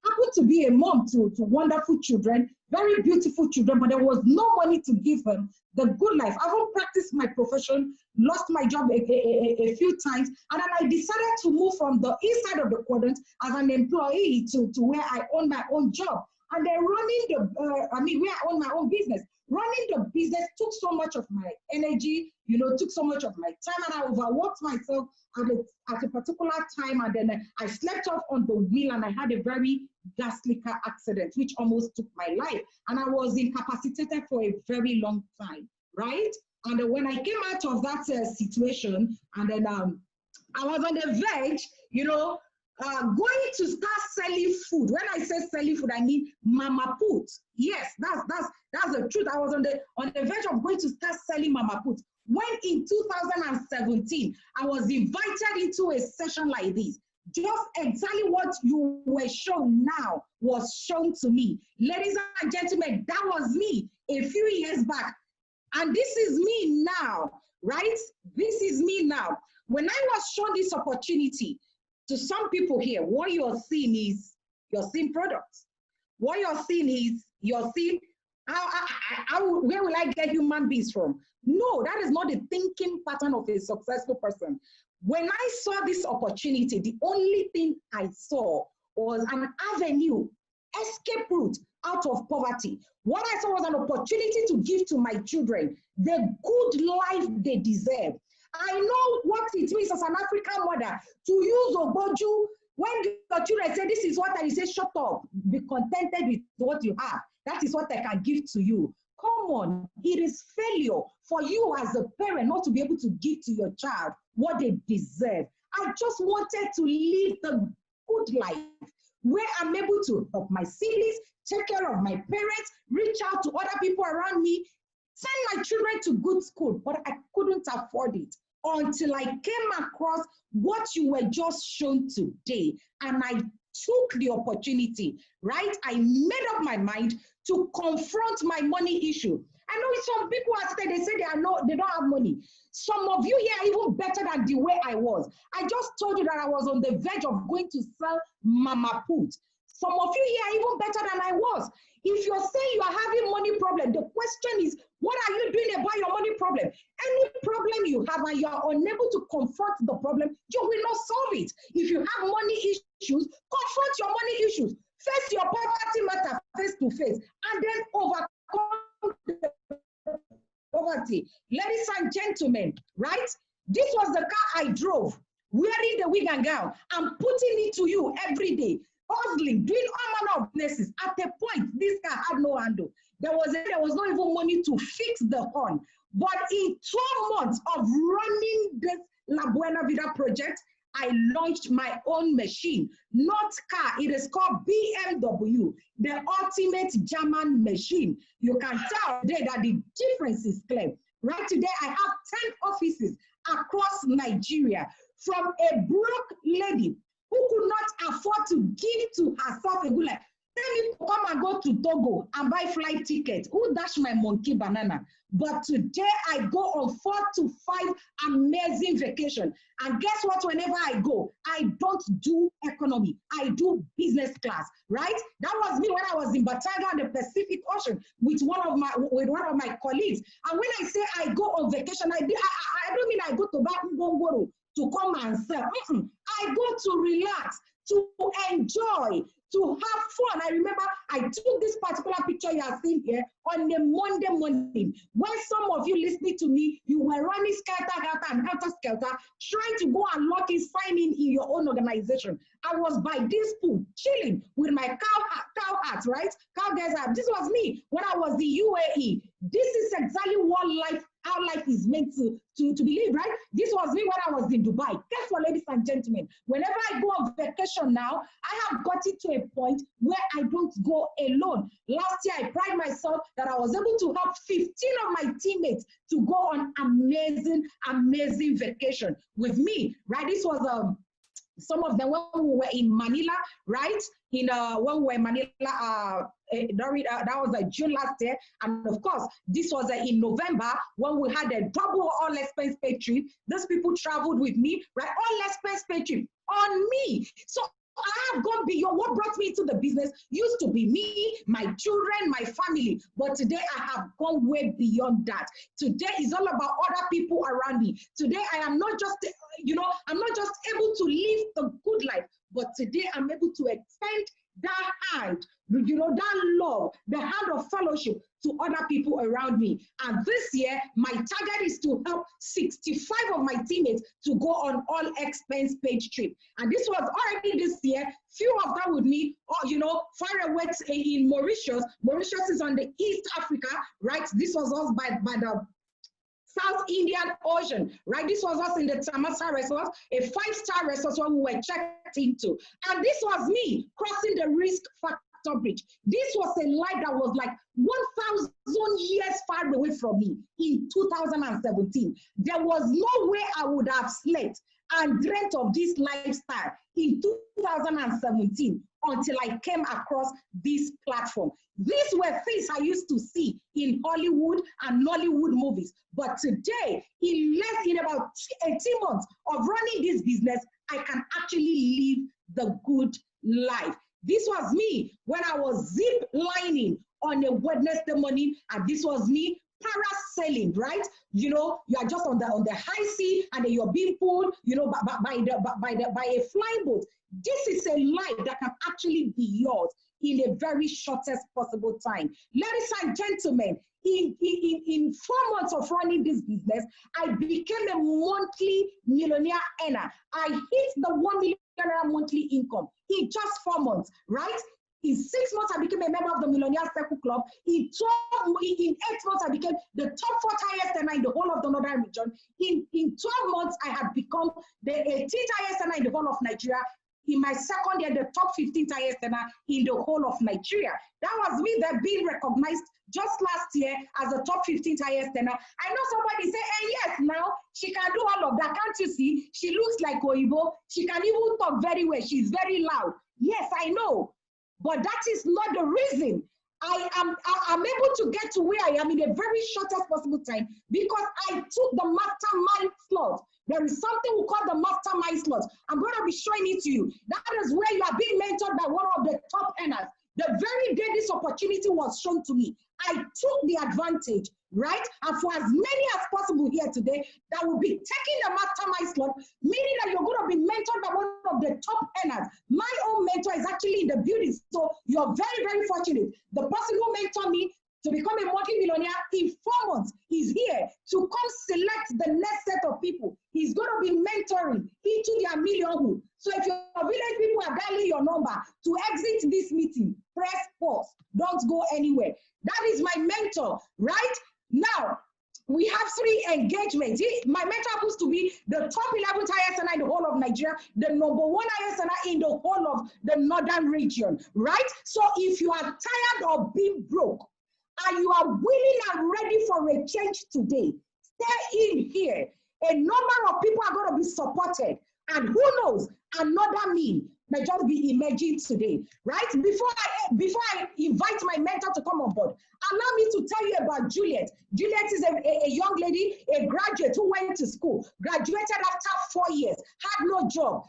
Happened to be a mom to wonderful children, very beautiful children, but there was no money to give them the good life. I haven't practiced my profession, lost my job a few times, and then I decided to move from the inside of the quadrant as an employee to where I own my own job. And then running the, we are on my own business. Running the business took so much of my energy, took so much of my time, and I overworked myself at a particular time. And then I slept off on the wheel, and I had a very ghastly car accident, which almost took my life. And I was incapacitated for a very long time, right? And then when I came out of that situation, and then I was on the verge, going to start selling food. When I say selling food, I mean mama put. Yes, that's the truth. I was on the verge of going to start selling mama put. When in 2017, I was invited into a session like this. Just exactly what you were shown now was shown to me. Ladies and gentlemen, that was me a few years back. And this is me now, right? This is me now. When I was shown this opportunity, to some people here, what you're seeing is you're seeing products. What you're seeing is you're seeing where will I get human beings from? No, that is not the thinking pattern of a successful person. When I saw this opportunity, the only thing I saw was an avenue, escape route out of poverty. What I saw was an opportunity to give to my children the good life they deserve. I know what it means as an African mother to use Oboju when your children say, this is what I say, shut up, be contented with what you have. That is what I can give to you. Come on, it is failure for you as a parent not to be able to give to your child what they deserve. I just wanted to live the good life where I'm able to help my siblings, take care of my parents, reach out to other people around me, send my children to good school, but I couldn't afford it until I came across what you were just shown today. And I took the opportunity, right? I made up my mind to confront my money issue. I know some people are saying, they say they don't have money. Some of you here are even better than the way I was. I just told you that I was on the verge of going to sell mama put. Some of you here are even better than I was. If you're saying you are having money problem, the question is, what are you doing about your money problem? Any problem you have and you are unable to confront the problem, you will not solve it. If you have money issues, confront your money issues. Face your poverty matter face to face, and then overcome the poverty. Ladies and gentlemen, right? This was the car I drove, wearing the wig and gown. I'm putting it to you every day. Hustling, doing all manner of places. At a point, this car had no handle. There was not even money to fix the horn. But in 12 months of running this La Buena Vida project, I launched my own machine, not car. It is called BMW, the ultimate German machine. You can tell today that the difference is clear. Right today, I have 10 offices across Nigeria, from a broke lady who could not afford to give to herself a good life. Tell me to come and go to Togo and buy flight tickets. Who dash my monkey banana? But today I go on 4 to 5 amazing vacation. And guess what? Whenever I go, I don't do economy. I do business class, right? That was me when I was in Batanga on the Pacific Ocean with one of my colleagues. And when I say I go on vacation, I don't mean I go to Bakungongoro to come and sell. I go to relax, to enjoy, to have fun. I remember I took this particular picture you are seeing here on a Monday morning, when some of you listening to me, you were running skelter, trying to go and lock in, sign in your own organization. I was by this pool, chilling with my cow hat, right? Cow desert. This was me when I was the UAE. This is exactly how life is meant to be lived, right? This was me when I was in Dubai. Guess what, ladies and gentlemen? Whenever I go on vacation now, I have gotten to a point where I don't go alone. Last year, I pride myself that I was able to help 15 of my teammates to go on amazing vacation with me, right? This was some of them when we were in Manila, right? When we were in Manila, that was June last year. And of course, this was in November when we had a double all expense paid trip. Those people traveled with me, right? All expense paid trip on me. So I have gone beyond. What brought me into the business used to be me, my children, my family. But today I have gone way beyond that. Today is all about other people around me. Today I am not just, I'm not just able to live the good life, but today I'm able to extend that hand, that love, the hand of fellowship to other people around me. And this year, my target is to help 65 of my teammates to go on all expense paid trip. And this was already this year, few of them with me, or, far away in Mauritius. Mauritius is on the East Africa, right? This was us by the South Indian Ocean, right? This was us in the Tamasa resort, a 5-star resort where we were checked into. And this was me crossing the risk factor bridge. This was a life that was like 1,000 years far away from me in 2017. There was no way I would have slept and dreamt of this lifestyle in 2017 until I came across this platform. These were things I used to see in Hollywood and Nollywood movies. But today, in about 18 months of running this business, I can actually live the good life. This was me when I was zip lining on a Wednesday morning, and this was me parasailing, right? You are just on the high sea, and then you're being pulled, by a flying boat. This is a life that can actually be yours in a very shortest possible time. Ladies and gentlemen, in 4 months of running this business, I became a monthly millionaire earner. I hit the 1 million monthly income in just 4 months, right? In 6 months, I became a member of the Millionaire Circle Club. In 8 months, I became the top 4th highest earner in the whole of the Northern region. In 12 months, I had become the 18th highest earner in the whole of Nigeria. In my second year, the top 15th highest earner in the whole of Nigeria. That was me that being recognized just last year as the top 15th highest earner. I know somebody say, hey, yes, now she can do all of that. Can't you see? She looks like Oibo. She can even talk very well. She's very loud. Yes, I know. But that is not the reason. I'm able to get to where I am in a very shortest possible time because I took the mastermind slot. There is something we call the mastermind slot. I'm going to be showing it to you. That is where you are being mentored by one of the top earners. The very day this opportunity was shown to me, I took the advantage, right? And for as many as possible here today that will be taking the mastermind slot, meaning that you're going to be mentored by one of the top earners. My own mentor is actually in the building, so you're very, very fortunate. The person who mentored me to become a multi-millionaire in 4 months is here to come select the next set of people. He's going to be mentoring into their millionhood. So if your village people are dialing your number to exit this meeting, press pause. Don't go anywhere. That is my mentor, right? Now, we have 3 engagements. My mentor happens to be the top 11th highest earner in the whole of Nigeria, the number 1 highest earner in the whole of the northern region, right? So if you are tired of being broke, and you are willing and ready for a change today, stay in here. A number of people are going to be supported. And who knows, another me may just be emerging today, right? Before I invite my mentor to come on board, allow me to tell you about Juliet. Juliet is a young lady, a graduate who went to school, graduated after 4 years, had no job.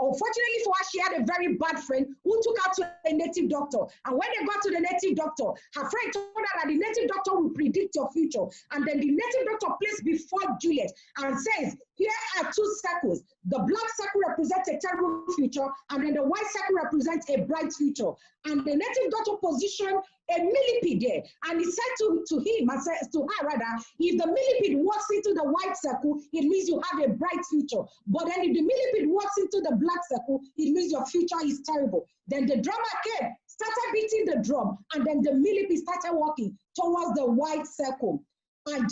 Unfortunately for her, she had a very bad friend who took her to a native doctor. And when they got to the native doctor, her friend told her that the native doctor will predict your future. And then the native doctor placed before Juliet and says, here are 2 circles. The black circle represents a terrible future, and then the white circle represents a bright future. And the native doctor positioned a millipede there. And he said to him, and said to her rather, if the millipede walks into the white circle, it means you have a bright future. But then if the millipede walks into the black circle, it means your future is terrible. Then the drummer came, started beating the drum, and then the millipede started walking towards the white circle. And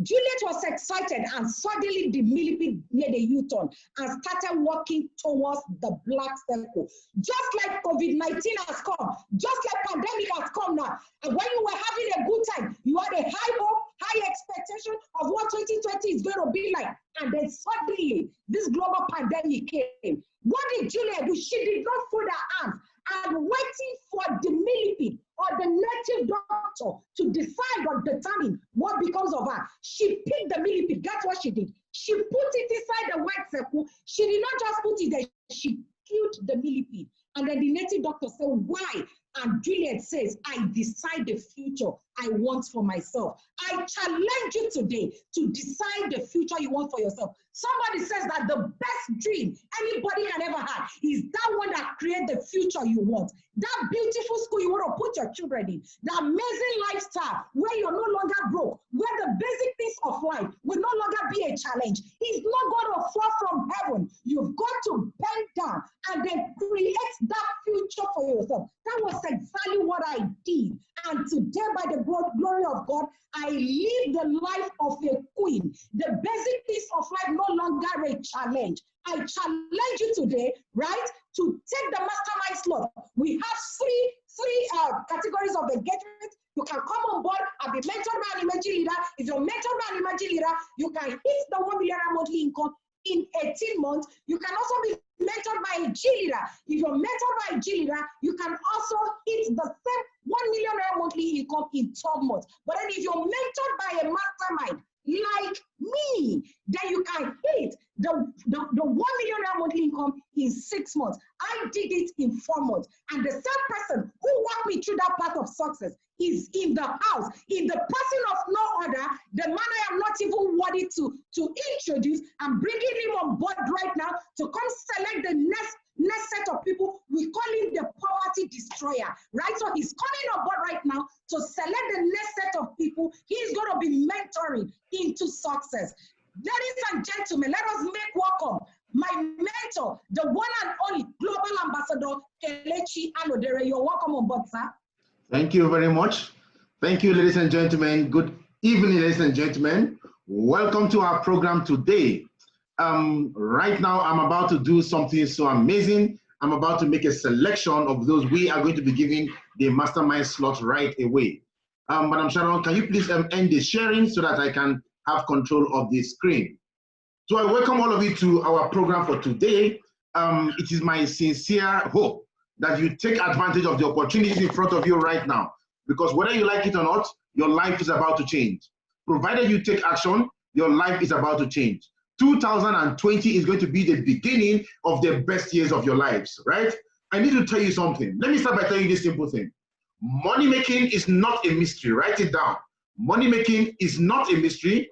Juliet was excited, and suddenly the millipede made a U-turn and started walking towards the black circle. Just like COVID-19 has come, just like pandemic has come now. And when you were having a good time, you had a high hope, high expectation of what 2020 is going to be like. And then suddenly, this global pandemic came. What did Juliet do? She did not fold her arms and waiting for the millipede or the native doctor to decide or determine what becomes of her. She picked the millipede. That's what she did. She put it inside the white circle. She did not just put it there. She killed the millipede. And then the native doctor said, why? And Juliet says, I decide the future I want for myself. I challenge you today to decide the future you want for yourself. Somebody says that the best dream anybody can ever have is that one that creates the future you want. That beautiful school you want to put your children in. The amazing lifestyle where you're no longer broke, where the basic things of life will no longer be a challenge. It's not going to fall from heaven. You've got to bend down and then create that future for yourself. That was exactly what I did. And today, by the glory of God, I live the life of a queen. The basic things of life no longer a challenge. I challenge you today, right, to take the mastermind slot. We have three categories of engagement. You can come on board and be mentored by an emerging leader. If you're mentored by an emerging leader, you can hit the 1 million monthly income in 18 months. You can also be mentored by a G leader. If you're mentored by a G leader, you can also hit the same 1 million monthly income in 12 months. But then if you're mentored by a mastermind like me, then you can hit the 1 million monthly income in 6 months. I did it in 4 months. And the same person who walked me through that path of success is in the house, in the person of no other, the man I am not even worthy to introduce. I'm bringing him on board right now to come select the next set of people. We call him the poverty destroyer, right? So he's coming on board right now to select the next set of people he's going to be mentoring into success. Ladies and gentlemen, let us make welcome my mentor, the one and only global ambassador, Kelechi Anodere. You're welcome on board, sir. Thank you very much. Thank you, ladies and gentlemen. Good evening, ladies and gentlemen. Welcome to our program today. Right now, I'm about to do something so amazing. I'm about to make a selection of those we are going to be giving the mastermind slot right away. Madam Sharon, can you please end the sharing so that I can have control of the screen? So I welcome all of you to our program for today. It is my sincere hope that you take advantage of the opportunities in front of you right now, because whether you like it or not, your life is about to change. Provided you take action, your life is about to change. 2020 is going to be the beginning of the best years of your lives, right? I need to tell you something. Let me start by telling you this simple thing. Money making is not a mystery. Write it down. Money making is not a mystery.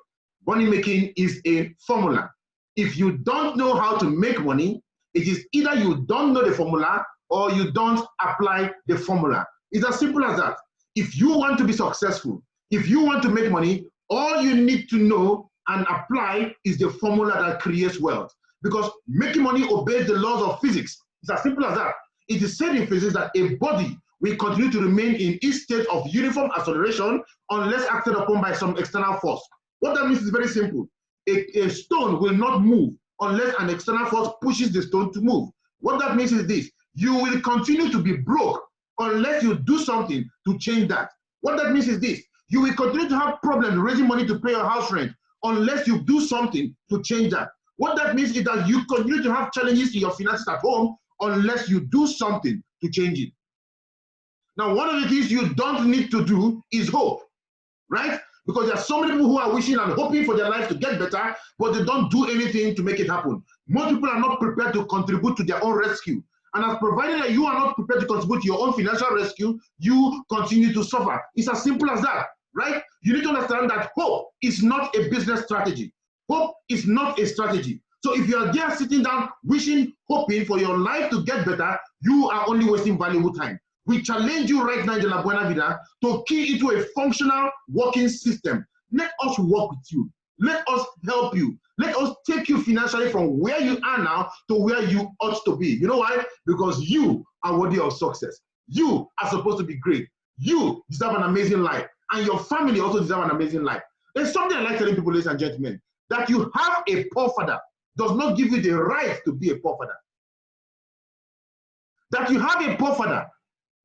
Money making is a formula. If you don't know how to make money, it is either you don't know the formula or you don't apply the formula. It's as simple as that. If you want to be successful, if you want to make money, all you need to know and apply is the formula that creates wealth. Because making money obeys the laws of physics. It's as simple as that. It is said in physics that a body will continue to remain in its state of uniform acceleration unless acted upon by some external force. What that means is very simple. A stone will not move unless an external force pushes the stone to move. What that means is this. You will continue to be broke unless you do something to change that. What that means is this. You will continue to have problems raising money to pay your house rent unless you do something to change that. What that means is that you continue to have challenges in your finances at home unless you do something to change it. Now, one of the things you don't need to do is hope, right? Because there are so many people who are wishing and hoping for their life to get better, but they don't do anything to make it happen. Most people are not prepared to contribute to their own rescue. And as provided that you are not prepared to contribute to your own financial rescue, you continue to suffer. It's as simple as that, right? You need to understand that hope is not a business strategy. Hope is not a strategy. So if you are there sitting down, wishing, hoping for your life to get better, you are only wasting valuable time. We challenge you right now in the Buena Vida to key into a functional working system. Let us work with you. Let us help you. Let us take you financially from where you are now to where you ought to be. You know why? Because you are worthy of success. You are supposed to be great. You deserve an amazing life. And your family also deserve an amazing life. There's something I like telling people, ladies and gentlemen, that you have a poor father does not give you the right to be a poor father. That you have a poor father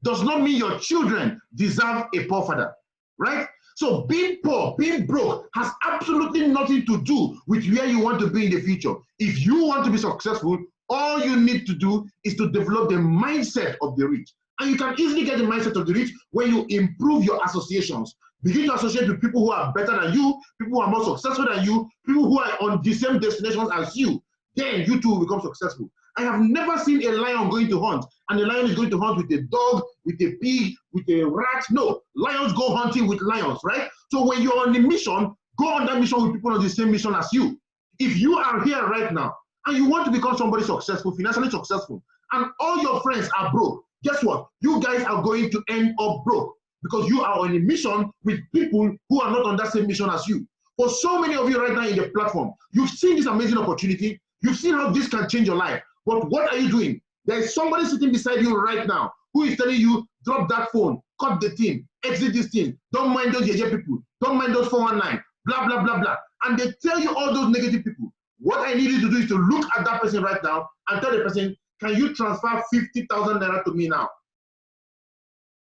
does not mean your children deserve a poor father, right? So being poor, being broke has absolutely nothing to do with where you want to be in the future. If you want to be successful, all you need to do is to develop the mindset of the rich. And you can easily get the mindset of the rich when you improve your associations. Begin to associate with people who are better than you, people who are more successful than you, people who are on the same destinations as you. Then you too will become successful. I have never seen a lion going to hunt, and the lion is going to hunt with a dog, with a pig, with a rat. No, lions go hunting with lions, right? So when you're on a mission, go on that mission with people on the same mission as you. If you are here right now and you want to become somebody successful, financially successful, and all your friends are broke, guess what? You guys are going to end up broke because you are on a mission with people who are not on that same mission as you. For so many of you right now in the platform, you've seen this amazing opportunity. You've seen how this can change your life. But what are you doing? There is somebody sitting beside you right now who is telling you, drop that phone, cut the thing, exit this thing, don't mind those JJ people, don't mind those 419, blah, blah, blah, blah. And they tell you all those negative people. What I need you to do is to look at that person right now and tell the person, can you transfer 50,000 naira to me now?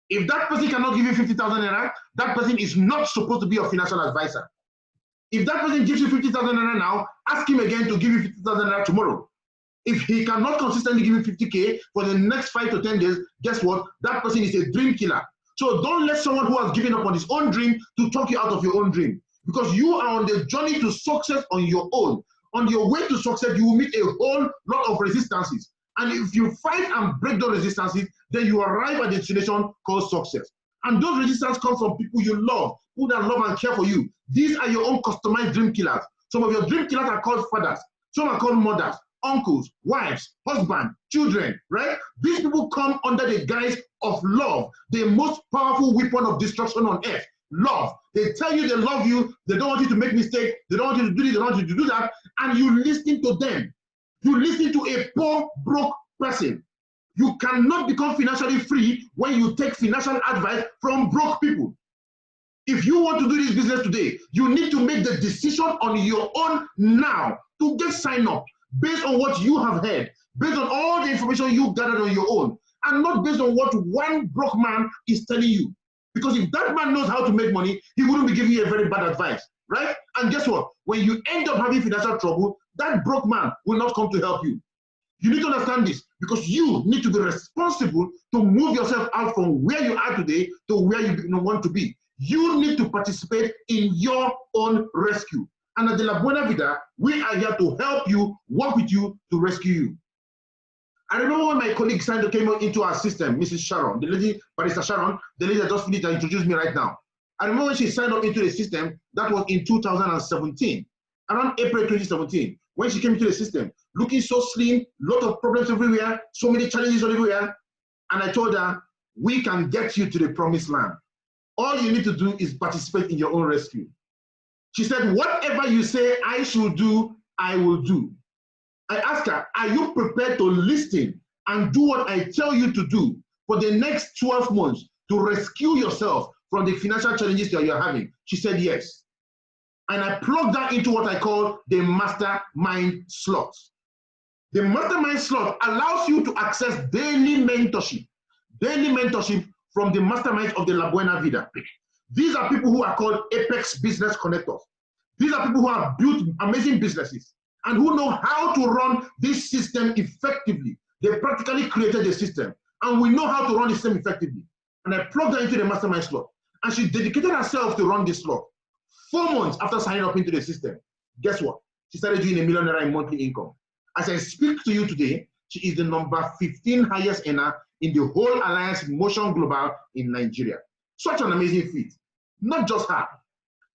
If that person cannot give you 50,000 naira, that person is not supposed to be your financial advisor. If that person gives you 50,000 naira now, ask him again to give you 50,000 naira tomorrow. If he cannot consistently give you 50K for the next 5 to 10 days, guess what? That person is a dream killer. So don't let someone who has given up on his own dream to talk you out of your own dream. Because you are on the journey to success on your own. On your way to success, you will meet a whole lot of resistances. And if you fight and break those resistances, then you arrive at the destination called success. And those resistance come from people you love, who that love and care for you. These are your own customized dream killers. Some of your dream killers are called fathers. Some are called mothers, uncles, wives, husband, children, right? These people come under the guise of love, the most powerful weapon of destruction on earth. Love. They tell you they love you, they don't want you to make mistakes, they don't want you to do this, they don't want you to do that, and you listen to them. You listen to a poor, broke person. You cannot become financially free when you take financial advice from broke people. If you want to do this business today, you need to make the decision on your own now to get signed up based on what you have heard, based on all the information you gathered on your own, and not based on what one broke man is telling you. Because if that man knows how to make money, he wouldn't be giving you a very bad advice, right? And guess what? When you end up having financial trouble, that broke man will not come to help you. You need to understand this because you need to be responsible to move yourself out from where you are today to where you want to be. You need to participate in your own rescue. And at the La Buena Vida, we are here to help you, work with you to rescue you. I remember when my colleague came into our system, Mrs. Sharon, the lady, Barrister Sharon, the lady that just finished and introduced me right now. I remember when she signed up into the system, that was in 2017, around April 2017, when she came into the system, looking so slim, lot of problems everywhere, so many challenges everywhere. And I told her, we can get you to the promised land. All you need to do is participate in your own rescue. She said, whatever you say I should do, I will do. I asked her, are you prepared to listen and do what I tell you to do for the next 12 months to rescue yourself from the financial challenges that you're having? She said yes. And I plugged that into what I call the Mastermind slot. The Mastermind slot allows you to access daily mentorship from the masterminds of the La Buena Vida. These are people who are called Apex Business Connectors. These are people who have built amazing businesses and who know how to run this system effectively. They practically created the system, and we know how to run the system effectively. And I plugged her into the Mastermind slot, and she dedicated herself to run this slot. 4 months after signing up into the system, guess what? She started doing $1 million in monthly income. As I speak to you today, she is the number 15 highest earner in the whole Alliance Motion Global in Nigeria. Such an amazing feat. Not just her.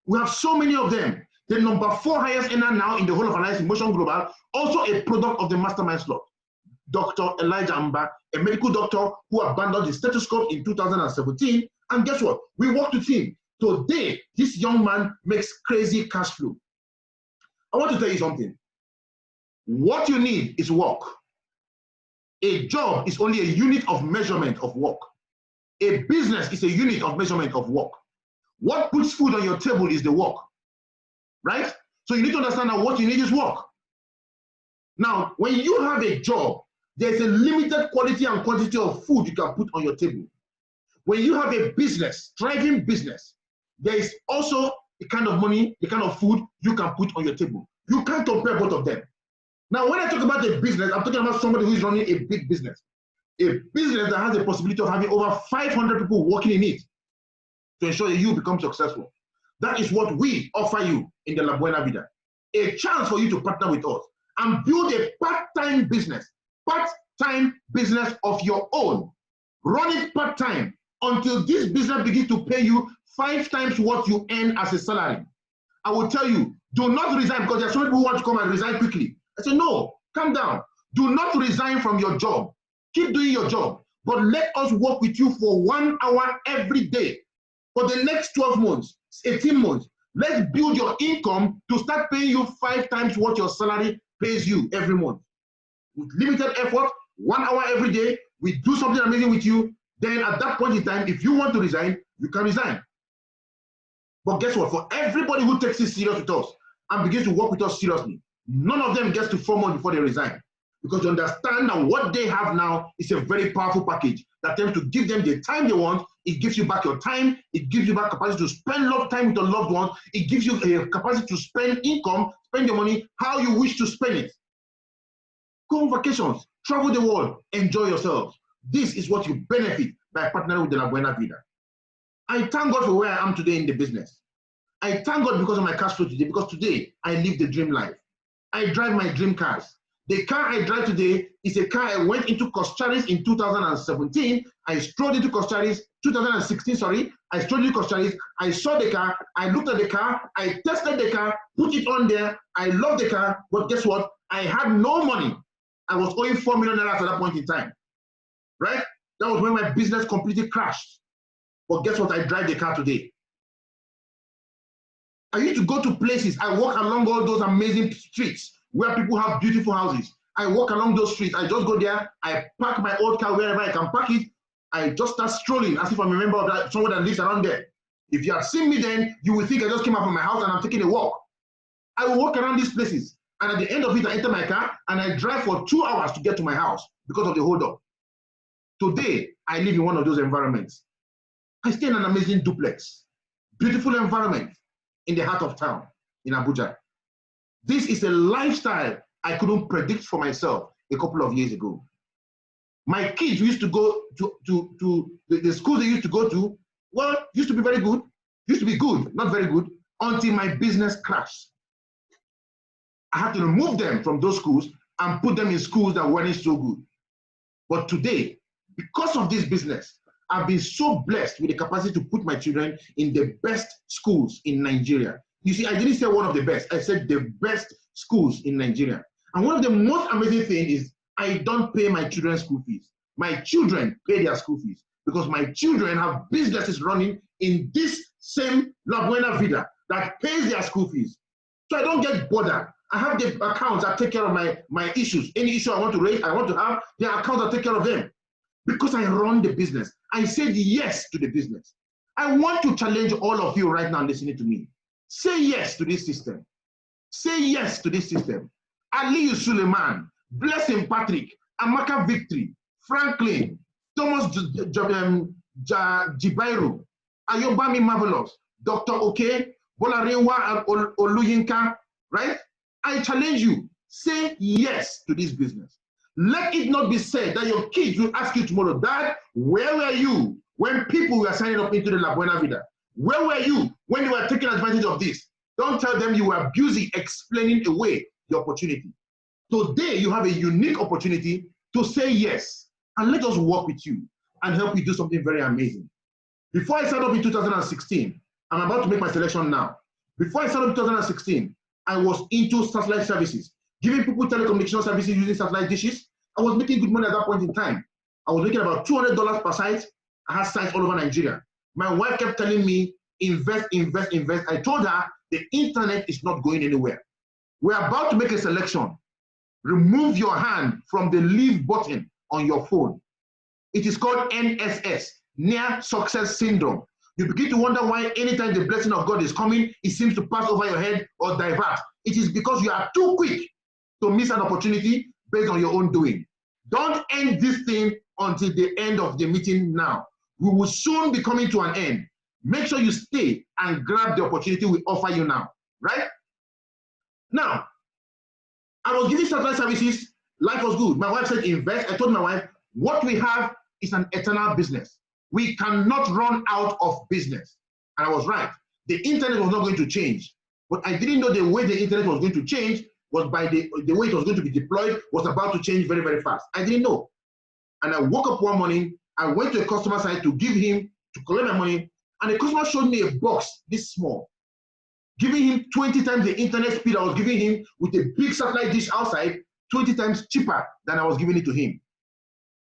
We have so many of them. The number 4 highest earner now in the whole of Alliance Motion Global, also a product of the Mastermind slot. Dr. Elijah Amba, a medical doctor who abandoned the stethoscope in 2017. And guess what? We worked with him. Today, this young man makes crazy cash flow. I want to tell you something. What you need is work. A job is only a unit of measurement of work. A business is a unit of measurement of work. What puts food on your table is the work, right? So you need to understand that what you need is work. Now, when you have a job, there's a limited quality and quantity of food you can put on your table. When you have a business, thriving business, there is also the kind of money, the kind of food you can put on your table. You can't compare both of them. Now, when I talk about a business, I'm talking about somebody who is running a big business. A business that has the possibility of having over 500 people working in it to ensure that you become successful. That is what we offer you in the La Buena Vida. A chance for you to partner with us and build a part-time business part-time business of your own. Run it part-time until this business begins to pay you 5 times what you earn as a salary. I will tell you, do not resign, because there are so many people who want to come and resign quickly. I say, no, calm down. Do not resign from your job. Keep doing your job, but let us work with you for 1 hour every day for the next 12 months, 18 months. Let's build your income to start paying you 5 times what your salary pays you every month. With limited effort, 1 hour every day, we do something amazing with you. Then at that point in time, if you want to resign, you can resign. But guess what? For everybody who takes it serious with us and begins to work with us seriously, none of them gets to 4 months before they resign. Because you understand that what they have now is a very powerful package that tends to give them the time they want. It gives you back your time. It gives you back capacity to spend a lot of time with your loved ones. It gives you a capacity to spend income, spend your money how you wish to spend it. Go on vacations, travel the world, enjoy yourselves. This is what you benefit by partnering with the Buena Vida. I thank God for where I am today in the business. I thank God because of my cash flow today, because today I live the dream life. I drive my dream cars. The car I drive today is a car I went into Costaris in 2017. I strolled into Costaris, 2016, sorry. I strolled into Costaris. I saw the car. I looked at the car. I tested the car, put it on there. I love the car, but guess what? I had no money. I was owing $4 million at that point in time, right? That was when my business completely crashed. But guess what? I drive the car today. I used to go to places. I walk along all those amazing streets where people have beautiful houses. I walk along those streets. I just go there. I park my old car wherever I can park it. I just start strolling as if I'm a member of that, someone that lives around there. If you had seen me then, you would think I just came out from my house and I'm taking a walk. I will walk around these places. And at the end of it, I enter my car and I drive for 2 hours to get to my house because of the hold-up. Today, I live in one of those environments. I stay in an amazing duplex, beautiful environment in the heart of town in Abuja. This is a lifestyle I couldn't predict for myself a couple of years ago. My kids used to go to the schools they used to go to, well, used to be very good, used to be good, not very good, until my business crashed. I had to remove them from those schools and put them in schools that weren't so good. But today, because of this business, I've been so blessed with the capacity to put my children in the best schools in Nigeria. You see, I didn't say one of the best, I said the best schools in Nigeria. And one of the most amazing things is I don't pay my children's school fees. My children pay their school fees because my children have businesses running in this same La Buena Vida that pays their school fees. So I don't get bothered. I have the accounts that take care of my issues. Any issue I want to raise, I want to have, the accounts that take care of them. Because I run the business. I said yes to the business. I want to challenge all of you right now listening to me. Say yes to this system. Say yes to this system. Aliyu Suleiman, Blessing Patrick, Amaka Victory, Franklin, Thomas Jibairu, Ayobami Marvelous, Dr. Oke, Bolarewa and Oluyinka, right? I challenge you, say yes to this business. Let it not be said that your kids will ask you tomorrow, Dad, where were you when people were signing up into the La Buena Vida? Where were you when they were taking advantage of this? Don't tell them you were busy explaining away the opportunity. Today, you have a unique opportunity to say yes, and let us work with you and help you do something very amazing. Before I started up in 2016, I'm about to make my selection now. Before I started in 2016, I was into satellite services, giving people telecommunication services using satellite dishes. I was making good money at that point in time. I was making about $200 per site. I had sites all over Nigeria. My wife kept telling me, invest, invest, invest. I told her the internet is not going anywhere. We're about to make a selection. Remove your hand from the leave button on your phone. It is called NSS, Near Success Syndrome. You begin to wonder why anytime the blessing of God is coming, it seems to pass over your head or divert. It is because you are too quick to miss an opportunity based on your own doing. Don't end this thing until the end of the meeting now. We will soon be coming to an end. Make sure you stay and grab the opportunity we offer you now, right? Now, I was giving satellite services, life was good. My wife said invest. I told my wife, what we have is an eternal business. We cannot run out of business. And I was right. The internet was not going to change. But I didn't know the way the internet was going to change was by the way it was going to be deployed was about to change very, very fast. I didn't know. And I woke up one morning, I went to a customer side to collect my money, and the customer showed me a box this small, giving him 20 times the internet speed I was giving him with a big satellite dish outside, 20 times cheaper than I was giving it to him.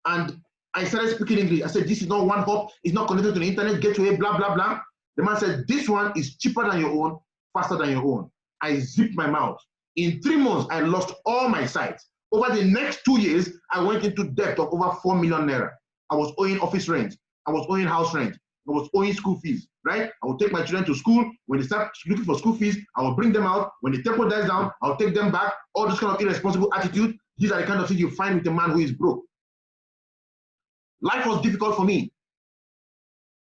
And I started speaking English. I said, this is not one hop, it's not connected to the internet gateway, blah, blah, blah. The man said, this one is cheaper than your own, faster than your own. I zipped my mouth. In 3 months, I lost all my sites. Over the next 2 years, I went into debt of over 4 million naira. I was owing office rent. I was owing house rent. I was owing school fees, right? I would take my children to school. When they start looking for school fees, I will bring them out. When the tempo dies down, I'll take them back. All this kind of irresponsible attitude. These are the kind of things you find with a man who is broke. Life was difficult for me.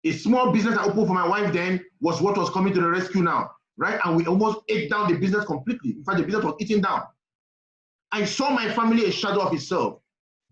A small business I opened for my wife then was what was coming to the rescue now, right? And we almost ate down the business completely. In fact, the business was eaten down. I saw my family a shadow of itself.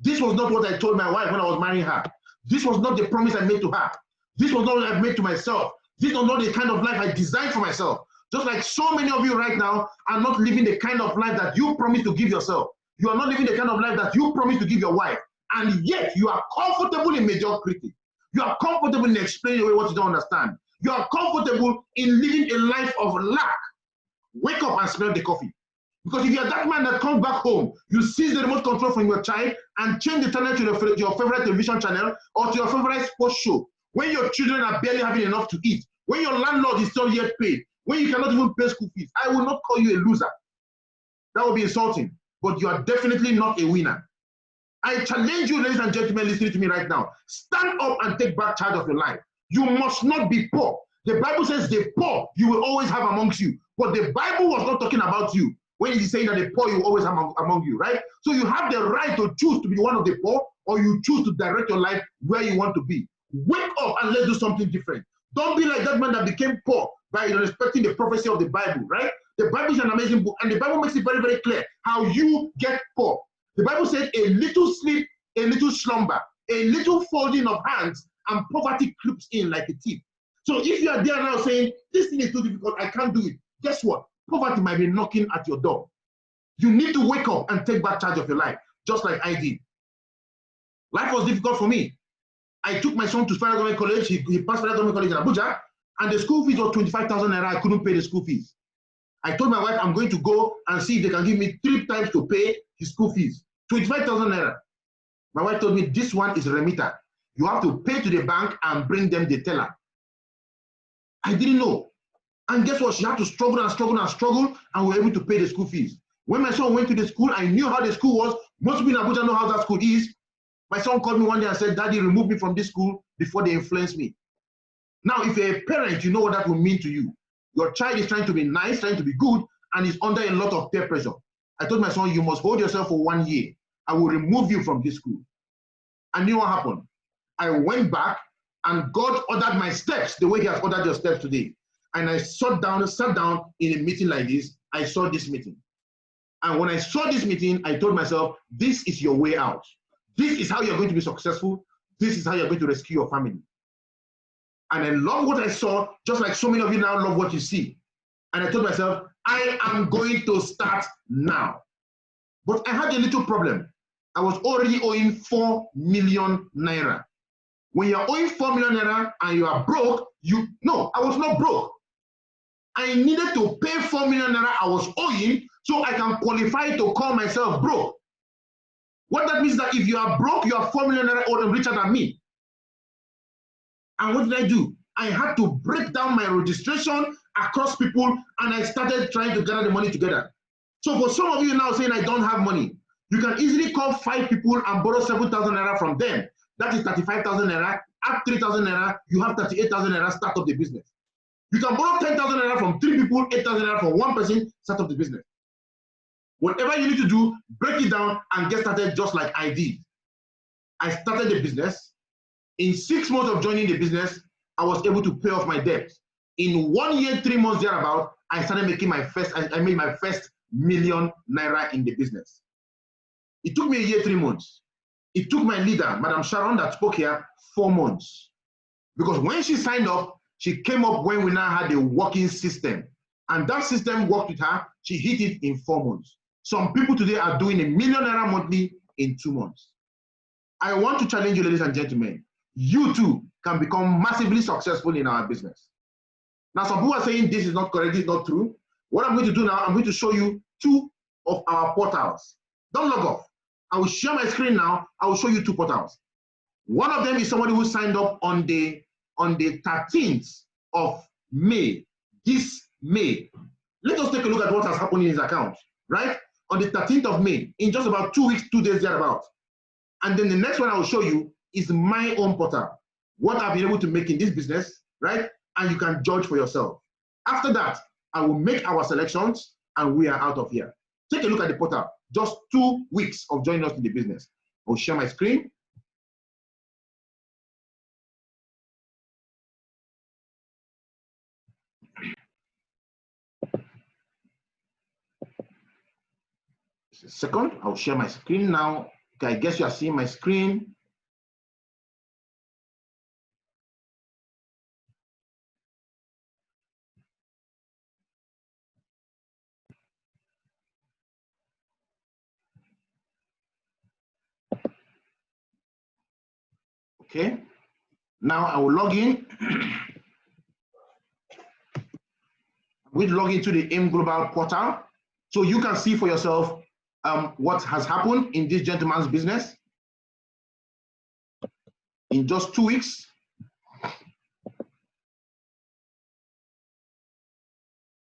This was not what I told my wife when I was marrying her. This was not the promise I made to her. This was not what I made to myself. This was not the kind of life I designed for myself. Just like so many of you right now are not living the kind of life that you promised to give yourself. You are not living the kind of life that you promised to give your wife. And yet you are comfortable in mediocrity. You are comfortable in explaining away what you don't understand. You are comfortable in living a life of lack. Wake up and smell the coffee. Because if you're that man that comes back home, you seize the remote control from your child and change the channel to your favorite television channel or to your favorite sports show. When your children are barely having enough to eat, when your landlord is not yet paid, when you cannot even pay school fees, I will not call you a loser. That would be insulting, but you are definitely not a winner. I challenge you, ladies and gentlemen, listening to me right now. Stand up and take back charge of your life. You must not be poor. The Bible says the poor you will always have amongst you. But the Bible was not talking about you when it is saying that the poor you will always have among you, right? So you have the right to choose to be one of the poor, or you choose to direct your life where you want to be. Wake up and let's do something different. Don't be like that man that became poor by respecting the prophecy of the Bible, right? The Bible is an amazing book, and the Bible makes it very, very clear how you get poor. The Bible said a little sleep, a little slumber, a little folding of hands, and poverty creeps in like a thief. So if you are there now saying, this thing is too difficult, I can't do it, guess what? Poverty might be knocking at your door. You need to wake up and take back charge of your life, just like I did. Life was difficult for me. I took my son to Federal Government College. He passed Federal Government College in Abuja, and the school fees was 25,000 naira. I couldn't pay the school fees. I told my wife I'm going to go and see if they can give me 3 times to pay his school fees. 25,000 naira. My wife told me this one is remitter. You have to pay to the bank and bring them the teller. I didn't know. And guess what? She had to struggle and struggle and struggle, and we were able to pay the school fees. When my son went to the school, I knew how the school was. Most people in Abuja know how that school is. My son called me one day and said, Daddy, remove me from this school before they influence me. Now, if you're a parent, you know what that will mean to you. Your child is trying to be nice, trying to be good, and is under a lot of peer pressure. I told my son, you must hold yourself for 1 year. I will remove you from this school. And you know what happened? I went back, and God ordered my steps the way He has ordered your steps today. And I sat down in a meeting like this. I saw this meeting. And when I saw this meeting, I told myself, this is your way out. This is how you're going to be successful. This is how you're going to rescue your family. And I love what I saw, just like so many of you now love what you see. And I told myself, I am going to start now. But I had a little problem. I was already owing 4 million naira. When you're owing 4 million naira and you are broke, no, I was not broke. I needed to pay 4 million naira I was owing so I can qualify to call myself broke. What that means is that if you are broke, you are 4 million naira old and richer than me. And what did I do? I had to break down my registration across people, and I started trying to gather the money together. So for some of you now saying I don't have money, you can easily call 5 people and borrow 7,000 naira from them. That is 35,000 naira. Add 3,000 naira, you have 38,000 naira, start up the business. You can borrow 10,000 naira from 3 people, 8,000 naira from 1 person, start up the business. Whatever you need to do, break it down and get started just like I did. I started the business. In 6 months of joining the business, I was able to pay off my debt. In 1 year, 3 months thereabout, I started making my first, I made my first million naira in the business. It took me 1 year, 3 months. It took my leader, Madam Sharon, that spoke here, 4 months. Because when she signed up, she came up when we now had a working system. And that system worked with her. She hit it in 4 months. Some people today are doing $1 million monthly in 2 months. I want to challenge you, ladies and gentlemen. You too can become massively successful in our business. Now, some people are saying this is not correct, this is not true. What I'm going to do now, I'm going to show you 2 of our portals. Don't log off. I will share my screen now. I will show you 2 portals. One of them is somebody who signed up on the 13th of May, this May. Let us take a look at what has happened in his account, right? On the 13th of May, in just about 2 weeks, 2 days thereabout. And then the next one I will show you is my own portal. What I've been able to make in this business, right? And you can judge for yourself. After that, I will make our selections and we are out of here. Take a look at the portal. Just 2 weeks of joining us in the business. I'll share my screen. Just a second, I'll share my screen now. Okay, I guess you are seeing my screen. Okay, now I will log in. I'm going to log into the AIM Global portal so you can see for yourself what has happened in this gentleman's business in just 2 weeks.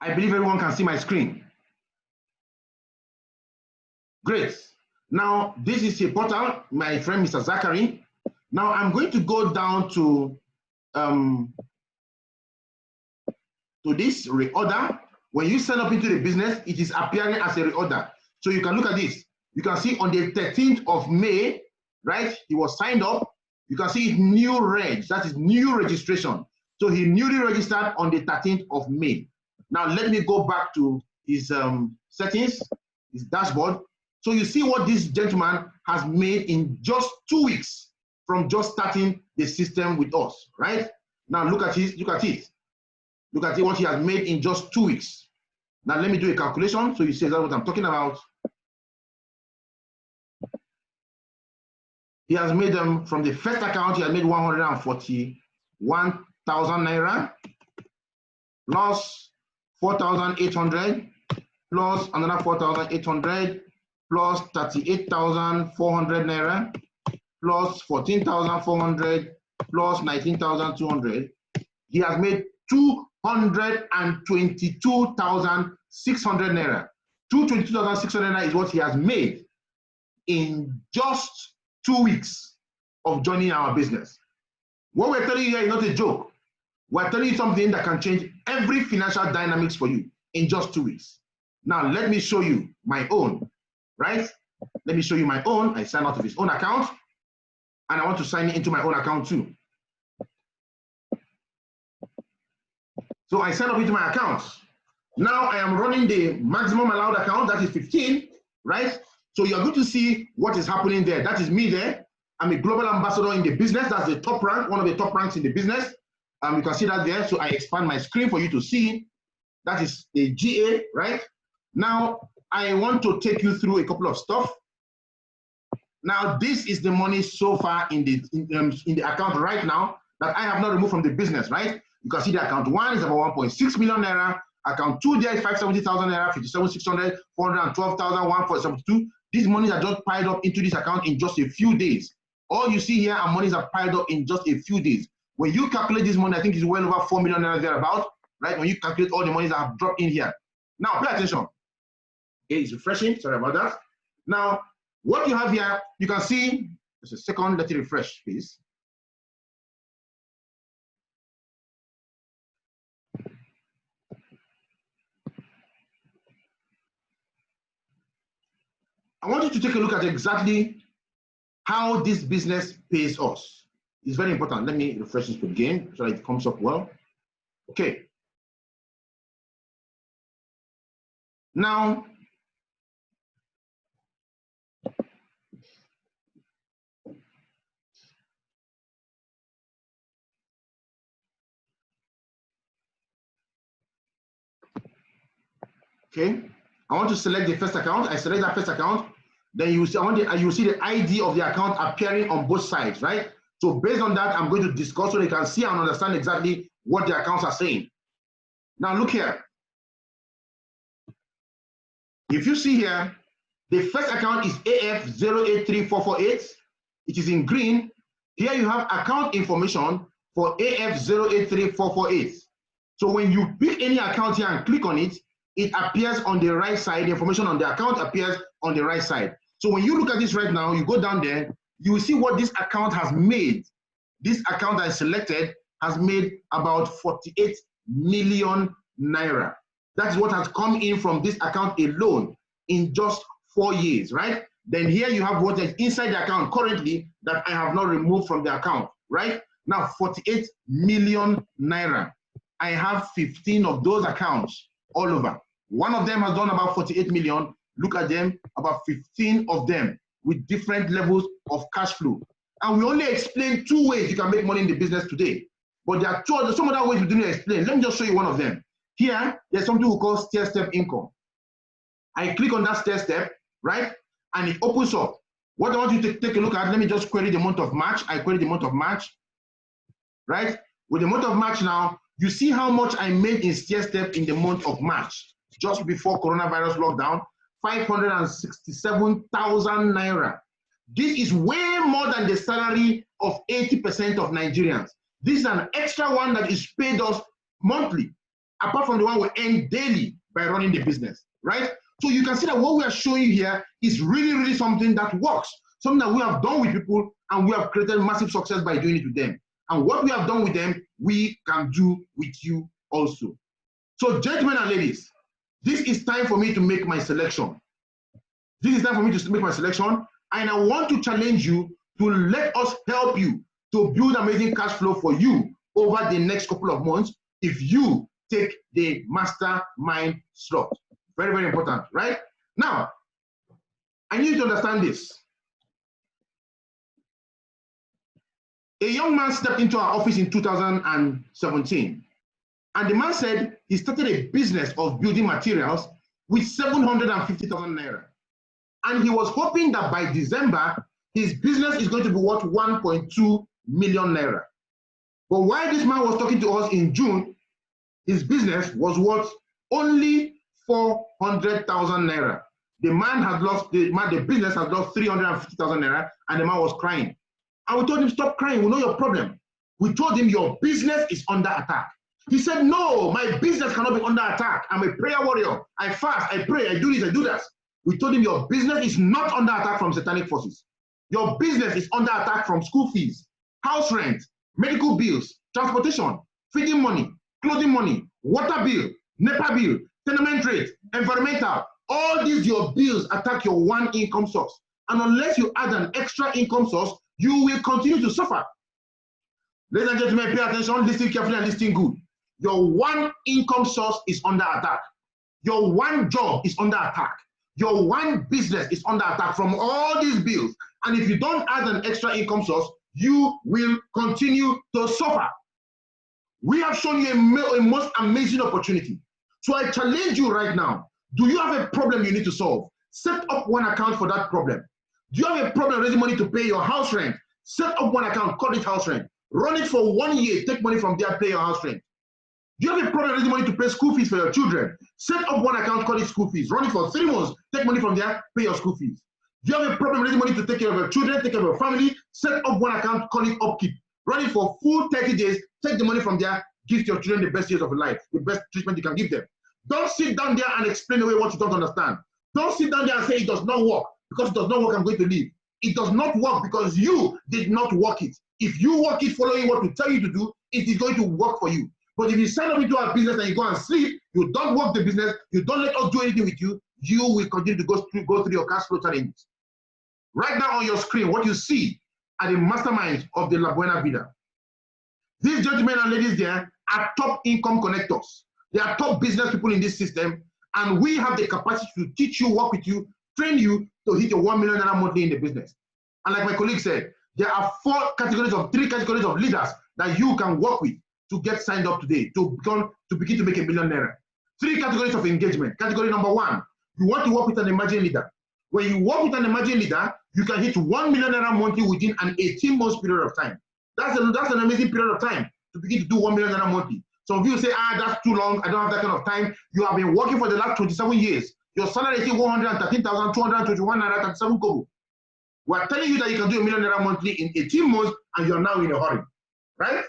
I believe everyone can see my screen. Great. Now, this is a portal, my friend, Mr. Zachary. Now, I'm going to go down to this reorder. When you sign up into the business, it is appearing as a reorder. So you can look at this. You can see on the 13th of May, right? He was signed up. You can see it new reg, that is new registration. So he newly registered on the 13th of May. Now let me go back to his settings, his dashboard. So you see what this gentleman has made in just 2 weeks from just starting the system with us, right? Now look at it. Look at what he has made in just 2 weeks. Now let me do a calculation so you see that's what I'm talking about. He has made them from the first account, he has made 141,000 naira plus 4,800 plus another 4,800 plus 38,400 naira plus 14,400 plus 19,200. He has made 222,600 naira. 222,600 naira is what he has made in just 2 weeks of joining our business. What we're telling you here is not a joke. We're telling you something that can change every financial dynamics for you in just 2 weeks. Now, let me show you my own, right? Let me show you my own. I sign out of his own account, and I want to sign into my own account too. So I sign up into my account. Now I am running the maximum allowed account, that is 15, right? So you're going to see what is happening there. That is me there. I'm a global ambassador in the business. That's the top rank, one of the top ranks in the business. You can see that there. So I expand my screen for you to see. That is the GA, right? Now I want to take you through a couple of stuff. Now this is the money so far in the account right now that I have not removed from the business, right? You can see the account 1 is about 1.6 million naira. Account 2 there is 570,000 naira, 57,600, 412,000, 1,472. These monies are just piled up into this account in just a few days. All you see here are monies are piled up in just a few days. When you calculate this money, I think it's well over 4 million naira thereabout, right? When you calculate all the monies that have dropped in here. Now, pay attention. Okay, it's refreshing. Sorry about that. Now, what you have here, you can see, just a second, let it refresh, please. I want you to take a look at exactly how this business pays us. It's very important. Let me refresh this again so that it comes up well. Okay. Now, okay. I want to select the first account. I select that first account. Then you see, you see the ID of the account appearing on both sides, right? So based on that, I'm going to discuss so they can see and understand exactly what the accounts are saying. Now look here. If you see here, the first account is AF083448. It is in green. Here you have account information for AF083448. So when you pick any account here and click on it, it appears on the right side. The information on the account appears on the right side. So when you look at this right now, you go down there, you will see what this account has made. This account I selected has made about 48 million naira. That's what has come in from this account alone in just 4 years, right? Then here you have what is inside the account currently that I have not removed from the account, right? Now 48 million naira. I have 15 of those accounts all over. One of them has done about 48 million. Look at them, about 15 of them with different levels of cash flow. And we only explain 2 ways you can make money in the business today. But there are some other ways we didn't explain. Let me just show you one of them. Here, there's something we call stair-step income. I click on that stair-step, right? And it opens up. What I want you to take a look at, let me just query the month of March. I query the month of March, right? With the month of March now, you see how much I made in stair-step in the month of March, just before coronavirus lockdown, 567,000 naira. This is way more than the salary of 80% of Nigerians. This is an extra one that is paid us monthly, apart from the one we earn daily by running the business, right? So you can see that what we are showing you here is really, really something that works, something that we have done with people, and we have created massive success by doing it with them. And what we have done with them, we can do with you also. So gentlemen and ladies, this is time for me to make my selection. This is time for me to make my selection, and I want to challenge you to let us help you to build amazing cash flow for you over the next couple of months if you take the mastermind slot. Very, very important, right? Now, I need you to understand this. A young man stepped into our office in 2017, and the man said he started a business of building materials with 750,000 naira. And he was hoping that by December, his business is going to be worth 1.2 million naira. But while this man was talking to us in June, his business was worth only 400,000 naira. The man had lost, the business had lost 350,000 naira, and the man was crying. And we told him, stop crying, we know your problem. We told him your business is under attack. He said, no, my business cannot be under attack. I'm a prayer warrior. I fast, I pray, I do this, I do that. We told him your business is not under attack from satanic forces. Your business is under attack from school fees, house rent, medical bills, transportation, feeding money, clothing money, water bill, NEPA bill, tenement rate, environmental. All these your bills attack your one income source. And unless you add an extra income source, you will continue to suffer. Ladies and gentlemen, pay attention, listen carefully and listen good. Your one income source is under attack. Your one job is under attack. Your one business is under attack from all these bills. And if you don't add an extra income source, you will continue to suffer. We have shown you a most amazing opportunity. So I challenge you right now. Do you have a problem you need to solve? Set up one account for that problem. Do you have a problem raising money to pay your house rent? Set up one account, call it house rent. Run it for 1 year, take money from there, pay your house rent. Do you have a problem raising money to pay school fees for your children? Set up one account, call it school fees. Run it for 3 months, take money from there, pay your school fees. Do you have a problem raising money to take care of your children, take care of your family? Set up one account, call it upkeep. Run it for full 30 days, take the money from there, give your children the best years of life, the best treatment you can give them. Don't sit down there and explain away what you don't understand. Don't sit down there and say it does not work. Because it does not work, I'm going to leave. It does not work because you did not work it. If you work it following what we tell you to do, it is going to work for you. But if you sign up into our business and you go and sleep, you don't work the business, you don't let us do anything with you, you will continue to go through your cash flow challenges. Right now on your screen, what you see are the masterminds of the Buena Vida. These gentlemen and ladies there are top income connectors. They are top business people in this system, and we have the capacity to teach you, work with you, train you to hit your 1 million naira monthly in the business. And like my colleague said, there are 3 categories of leaders that you can work with to get signed up today, to begin to make $1 million. 3 categories of engagement. Category number 1, you want to work with an emerging leader. When you work with an emerging leader, you can hit 1 million naira monthly within an 18-month period of time. That's an amazing period of time to begin to do 1 million naira monthly. Some of you say, that's too long. I don't have that kind of time. You have been working for the last 27 years. Your salary is 113,221 naira 37 kobo. We're telling you that you can do 1 million naira monthly in 18 months, and you're now in a hurry, right?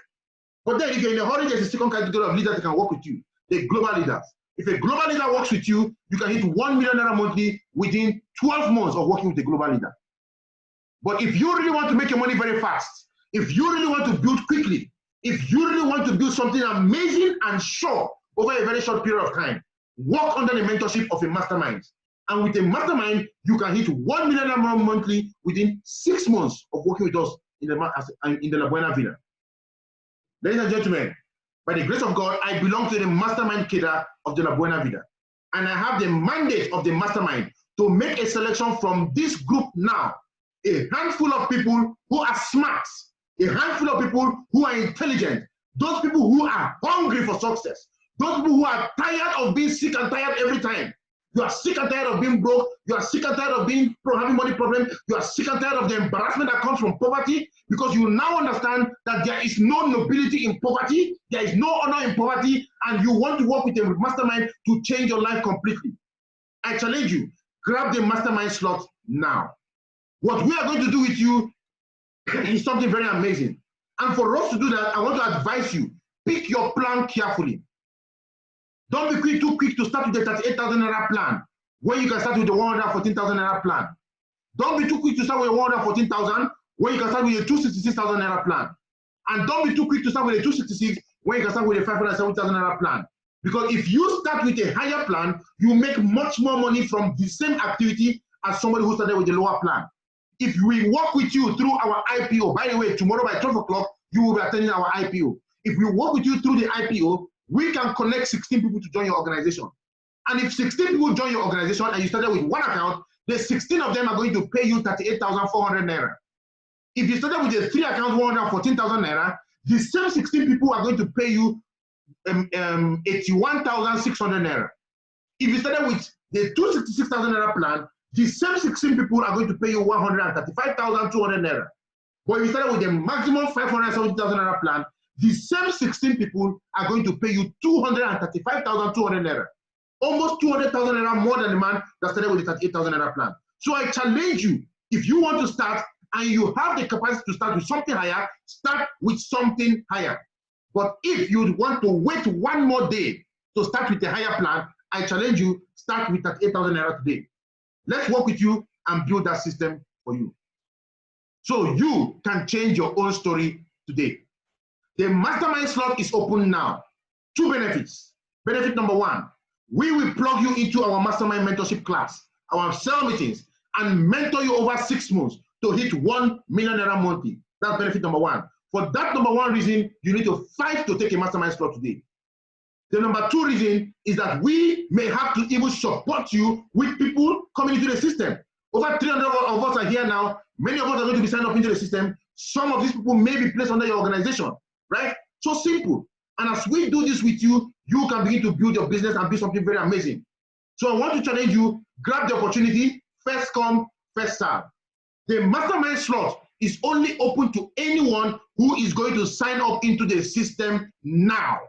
But then if you're in a hurry, there's a second category of leaders that can work with you, the global leaders. If a global leader works with you, you can hit 1 million naira monthly within 12 months of working with a global leader. But if you really want to make your money very fast, if you really want to build quickly, if you really want to build something amazing and sure over a very short period of time, work under the mentorship of a mastermind. And with a mastermind, you can hit 1 million naira monthly within 6 months of working with us in the Buena Vida. Ladies and gentlemen, by the grace of God, I belong to the mastermind cadre of the Buena Vida. And I have the mandate of the mastermind to make a selection from this group now, a handful of people who are smart, a handful of people who are intelligent, those people who are hungry for success, those people who are tired of being sick and tired every time. You are sick and tired of being broke. You are sick and tired of having money problems. You are sick and tired of the embarrassment that comes from poverty, because you now understand that there is no nobility in poverty. There is no honor in poverty, and you want to work with a mastermind to change your life completely. I challenge you, grab the mastermind slot now. What we are going to do with you is something very amazing. And for us to do that, I want to advise you, pick your plan carefully. Don't be too quick to start with the 38,000 naira plan when you can start with the 114,000 naira plan. Don't be too quick to start with the 114,000 when you can start with the 266,000 naira plan. And don't be too quick to start with the 266 when you can start with the 507,000 naira plan. Because if you start with a higher plan, you make much more money from the same activity as somebody who started with a lower plan. If we work with you through our IPO, by the way, tomorrow by 12 o'clock, you will be attending our IPO. If we work with you through the IPO, we can connect 16 people to join your organization. And if 16 people join your organization and you started with one account, the 16 of them are going to pay you 38,400 naira. If you started with a 3 account, 114,000 naira, the same 16 people are going to pay you 81,600 naira. If you started with the 266,000 naira plan, the same 16 people are going to pay you 135,200 naira. But if you started with the maximum 570,000 naira plan, the same 16 people are going to pay you 235,200 naira. Almost 200,000 naira more than the man that started with the 38,000 naira plan. So I challenge you, if you want to start and you have the capacity to start with something higher, start with something higher. But if you want to wait one more day to start with a higher plan, I challenge you, start with 38,000 naira today. Let's work with you and build that system for you, so you can change your own story today. The mastermind slot is open now. 2 benefits. Benefit number 1, we will plug you into our mastermind mentorship class, our cell meetings, and mentor you over 6 months to hit 1 million naira monthly. That's benefit number 1. For that number 1 reason, you need to fight to take a mastermind slot today. The number 2 reason is that we may have to even support you with people coming into the system. Over 300 of us are here now. Many of us are going to be signed up into the system. Some of these people may be placed under your organization, right? So simple. And as we do this with you, you can begin to build your business and build something very amazing. So I want to challenge you, grab the opportunity, first come, first serve. The mastermind slot is only open to anyone who is going to sign up into the system now.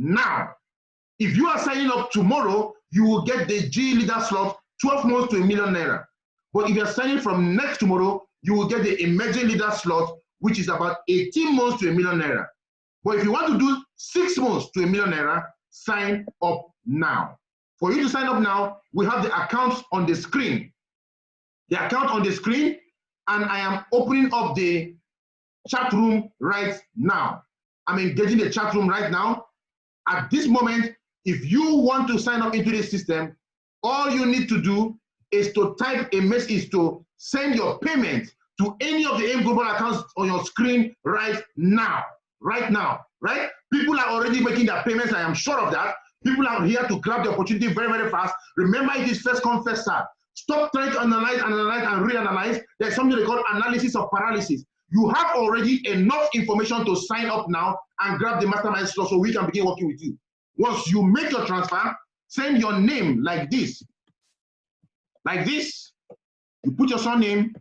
Now, if you are signing up tomorrow, you will get the G leader slot 12 months to 1 million naira. But if you're signing from next tomorrow, you will get the emerging leader slot, which is about 18 months to 1 million naira. But if you want to do 6 months to 1 million naira, sign up now. For you to sign up now, we have the accounts on the screen. The account on the screen, and I am opening up the chat room right now. I'm engaging the chat room right now. At this moment, if you want to sign up into this system, all you need to do is to type a message to send your payment to any of the AIM Global accounts on your screen right now. Right now, right? People are already making their payments, I am sure of that. People are here to grab the opportunity very, very fast. Remember, it is first come, first serve. Stop trying to analyze, and reanalyze. There's something they call analysis of paralysis. You have already enough information to sign up now and grab the mastermind slot so we can begin working with you. Once you make your transfer, send your name like this. like this. You put your surname,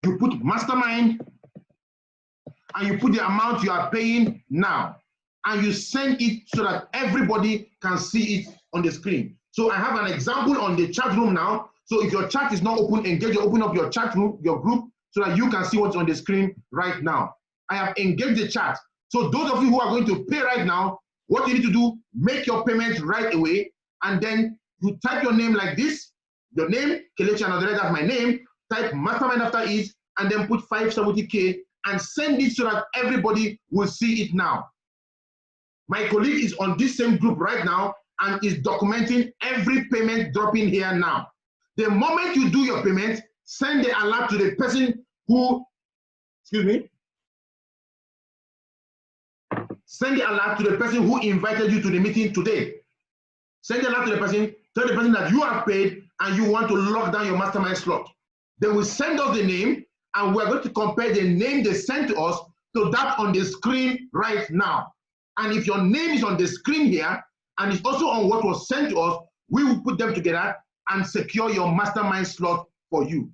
you put Mastermind, and you put the amount you are paying now, and you send it so that everybody can see it on the screen. So I have an example on the chat room now. So if your chat is not open, engage, open up your chat room, your group, so that you can see what's on the screen right now. I have engaged the chat. So those of you who are going to pay right now, what you need to do, make your payment right away, and then you type your name like this, your name, Kelechi Anodere, that's my name, type Mastermind after it, and then put 570K and send it so that everybody will see it now. My colleague is on this same group right now and is documenting every payment dropping here now. The moment you do your payment, send the alert to the person who, excuse me, send the alert to the person who invited you to the meeting today. Send the alert to the person, tell the person that you have paid and you want to lock down your mastermind slot. They will send us the name, and we're going to compare the name they sent to us to that on the screen right now. And if your name is on the screen here and it's also on what was sent to us, we will put them together and secure your mastermind slot for you,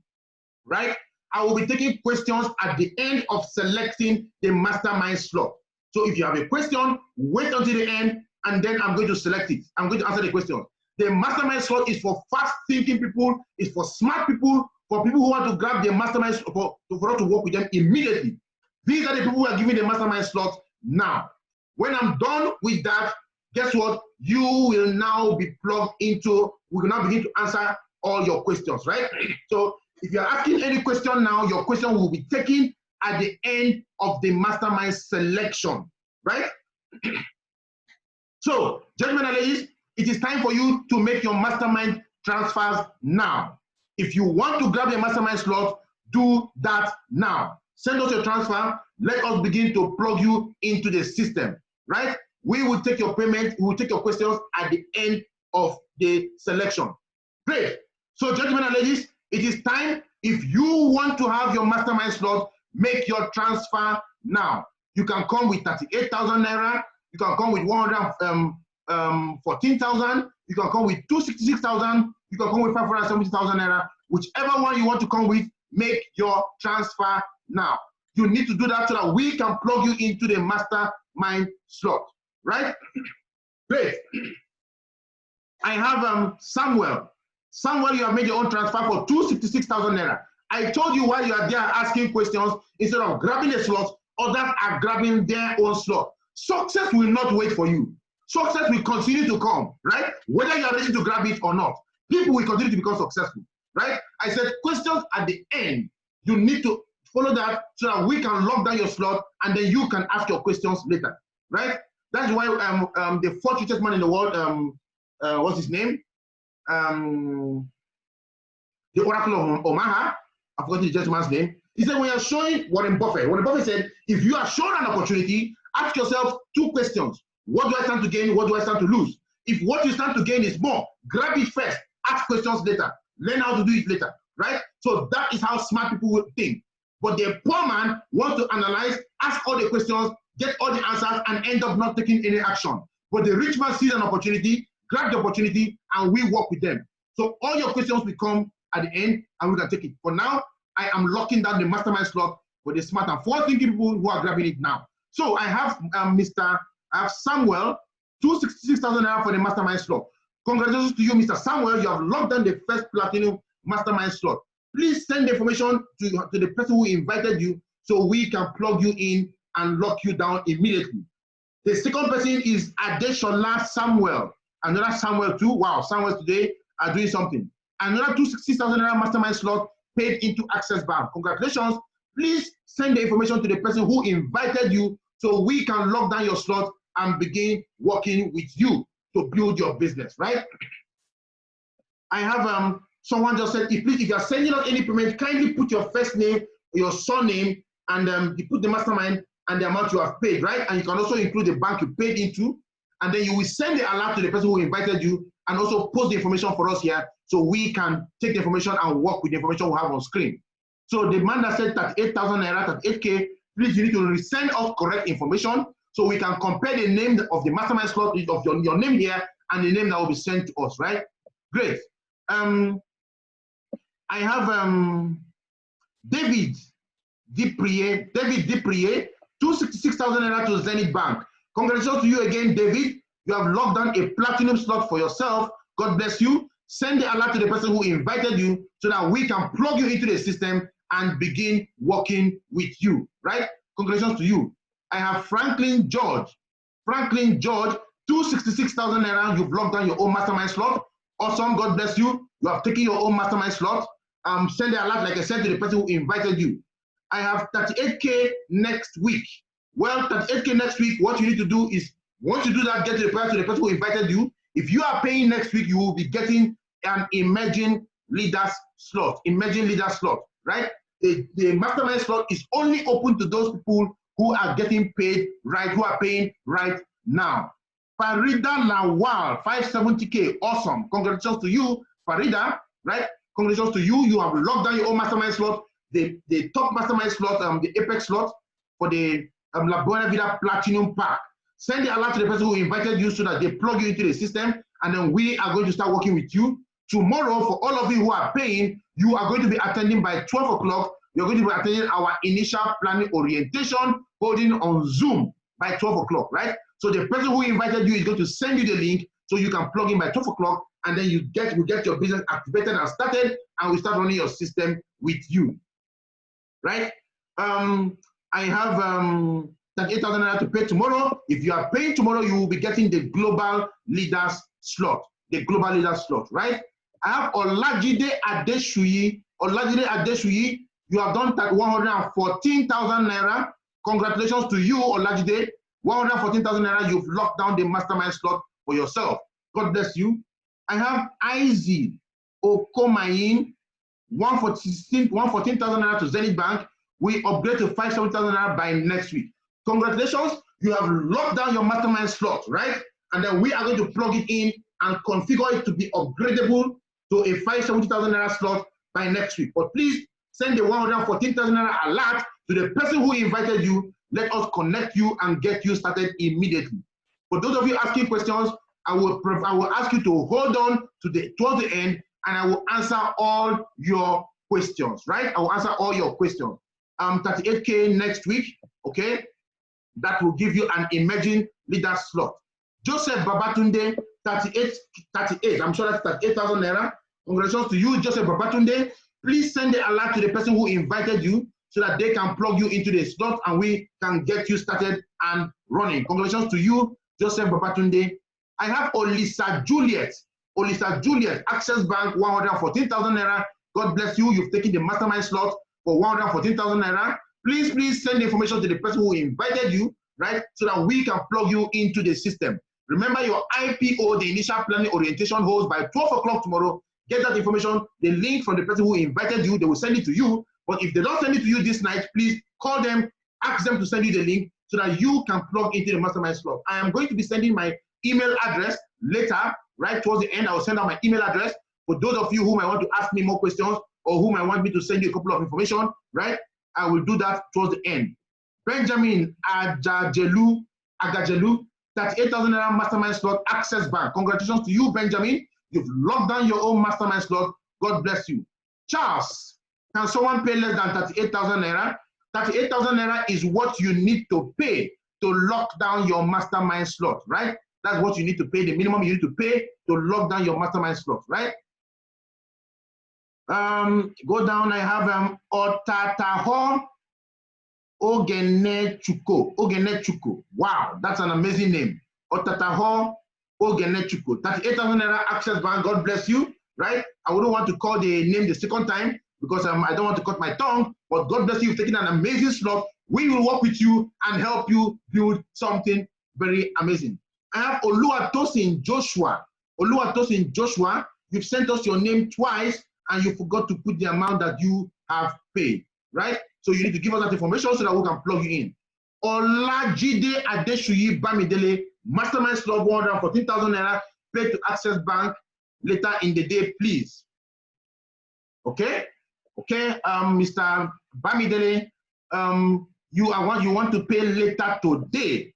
right? I will be taking questions at the end of selecting the mastermind slot. So if you have a question, wait until the end, and then I'm going to select it. I'm going to answer the question. The mastermind slot is for fast-thinking people, it's for smart people, for people who want to grab the mastermind for us to work with them immediately. These are the people who are giving the mastermind slot now. When I'm done with that, guess what? You will now be plugged into, we will now begin to answer all your questions, right? So if you're asking any question now, your question will be taken at the end of the mastermind selection, right? So, gentlemen and ladies, it is time for you to make your mastermind transfers now. If you want to grab the mastermind slot, do that now. Send us your transfer. Let us begin to plug you into the system, right? We will take your payment, we will take your questions at the end of the selection. Great. So, gentlemen and ladies, it is time. If you want to have your mastermind slot, make your transfer now. You can come with 38,000 naira. You can come with 114,000. You can come with 266,000. You can come with 570,000 naira. Whichever one you want to come with, make your transfer now. You need to do that so that we can plug you into the mastermind slot, right? Great. I have Samuel. Samuel, you have made your own transfer for 266,000 naira. I told you while you are there asking questions, instead of grabbing the slot, others are grabbing their own slot. Success will not wait for you. Success will continue to come, right? Whether you are ready to grab it or not, people will continue to become successful, right? I said questions at the end. You need to follow that so that we can lock down your slot and then you can ask your questions later, right? That's why the fourth richest man in the world, what's his name? The Oracle of Omaha, I forgot the gentleman's name. He said, when you're showing Warren Buffett said, if you are shown an opportunity, ask yourself two questions. What do I stand to gain? What do I stand to lose? If what you stand to gain is more, grab it first, ask questions later, learn how to do it later, right? So that is how smart people will think. But the poor man wants to analyze, ask all the questions, get all the answers, and end up not taking any action. But the rich man sees an opportunity, grab the opportunity, and we work with them. So all your questions will come at the end, and we can take it. For now, I am locking down the mastermind slot for the smart and forward-thinking people who are grabbing it now. So I have Samuel, 266,000 naira for the mastermind slot. Congratulations to you, Mr. Samuel. You have locked down the first platinum mastermind slot. Please send the information to the person who invited you so we can plug you in and lock you down immediately. The second person is Adeshola Samuel. Another Samuel too. Wow, Samuel today are doing something. Another 260,000 naira mastermind slot paid into Access Bank. Congratulations. Please send the information to the person who invited you so we can lock down your slot and begin working with you to build your business, right? I have someone just said, if you are sending out any payment, kindly put your first name, your surname, and you put the mastermind and the amount you have paid, right? And you can also include the bank you paid into, and then you will send the alert to the person who invited you and also post the information for us here so we can take the information and work with the information we have on screen. So the man that said 38,000 naira, 38K, please, you need to resend us correct information so we can compare the name of the mastermind slot of your name here and the name that will be sent to us, right? Great. I have David Diprier, 266,000 naira to Zenith Bank. Congratulations to you again, David. You have locked down a platinum slot for yourself. God bless you. Send the alert to the person who invited you so that we can plug you into the system and begin working with you, right? Congratulations to you. I have Franklin George. Franklin George, 266,000 naira. You've locked down your own mastermind slot. Awesome. God bless you. You have taken your own mastermind slot. Send the alert, like I said, to the person who invited you. I have 38K next week. Well, 38K next week, what you need to do is, once you do that, get to the person who invited you. If you are paying next week, you will be getting an emerging leaders slot, right? The mastermind slot is only open to those people who are getting paid right, who are paying right now. Farida Lawal, 570K, awesome. Congratulations to you, Farida, right? Congratulations to you. You have locked down your own mastermind slot, the top mastermind slot, the Apex slot for the La Buena Vida Platinum Pack. Send the alert to the person who invited you so that they plug you into the system, and then we are going to start working with you. Tomorrow, for all of you who are paying, you are going to be attending by 12 o'clock. You're going to be attending our initial planning orientation holding on Zoom by 12 o'clock, right? So the person who invited you is going to send you the link so you can plug in by 12 o'clock, and then we get your business activated and started, and we start running your system with you, right? I have 38,000 naira to pay tomorrow. If you are paying tomorrow, you will be getting the global leaders slot, right? I have Olajide Adeshuyi. You have done that 114,000 naira. Congratulations to you, Olajide. 114,000 naira, you've locked down the mastermind slot for yourself. God bless you. I have Izzy Okomayin, 114,000 naira to Zenith Bank. We upgrade to 570,000 naira by next week. Congratulations, you have locked down your mastermind slot, right? And then we are going to plug it in and configure it to be upgradable to a 570,000 naira slot by next week. But please send the 114,000 naira alert to the person who invited you. Let us connect you and get you started immediately. For those of you asking questions, I will ask you to hold on to towards the end, and I will answer all your questions, right? I will answer all your questions. 38K next week, okay? That will give you an emerging leader slot. Joseph Babatunde, 38, I'm sure that's 38,000 naira. Congratulations to you, Joseph Babatunde. Please send the alert to the person who invited you so that they can plug you into the slot and we can get you started and running. Congratulations to you, Joseph Babatunde. I have Olisa Juliet, Access Bank, 114,000 naira. God bless you. You've taken the mastermind slot for 114,000 naira. Please send the information to the person who invited you, right? So that we can plug you into the system. Remember, your IPO, the initial planning orientation, holds by 12 o'clock tomorrow. Get that information, the link from the person who invited you, they will send it to you. But if they don't send it to you this night, please call them, ask them to send you the link so that you can plug into the mastermind slot. I am going to be sending my email address later, right towards the end. I will send out my email address for those of you who might want to ask me more questions or who might want me to send you a couple of information, right? I will do that towards the end. Benjamin Agajelu, 38,000 naira mastermind slot, Access Bank. Congratulations to you, Benjamin. You've locked down your own mastermind slot. God bless you. Charles, can someone pay less than 38,000 naira? 38,000 naira is what you need to pay to lock down your mastermind slot, right? That's what you need to pay, the minimum you need to pay to lock down your mastermind slot, right? Go down, I have Otataho Ogenechuko. Wow, that's an amazing name. Otataho Ogenechuko. 38,000 naira Access Bank, God bless you, right? I wouldn't want to call the name the second time because I don't want to cut my tongue, but God bless you, you've taken an amazing slot. We will work with you and help you build something very amazing. I have Oluwatosin Joshua. You've sent us your name twice and you forgot to put the amount that you have paid, right? So you need to give us that information so that we can plug you in. Olajide Adeshuyi Bamidele, mastermind slot, 114,000 naira, paid to Access Bank later in the day, please. Okay, Mr. Bamidele, you want to pay later today.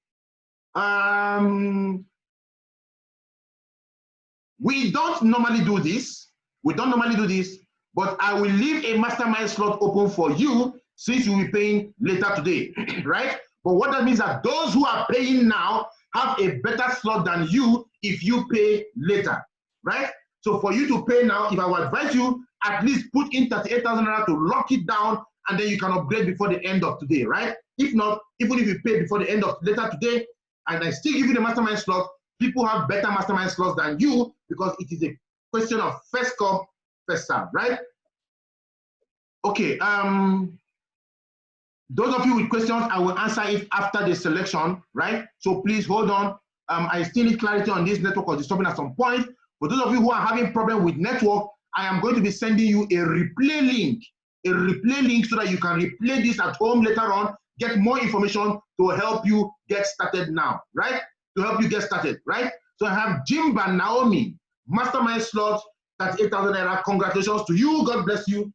We don't normally do this. We don't normally do this, but I will leave a mastermind slot open for you since you will be paying later today, right? But what that means that those who are paying now have a better slot than you if you pay later, right? So for you to pay now, if I would advise you, at least put in 38,000 naira to lock it down, and then you can upgrade before the end of today, right? If not, even if you pay before the end of later today, and I still give you the mastermind slot, people have better mastermind slots than you because it is a question of first come, first serve, right? Okay, those of you with questions, I will answer it after the selection, right? So please hold on. I still need clarity on this network or disturbing at some point. For those of you who are having problem with network, I am going to be sending you a replay link so that you can replay this at home later on, get more information to help you get started now, right? To help you get started, right? So I have Jimba Naomi, mastermind slot, 38,000 naira. Congratulations to you. God bless you.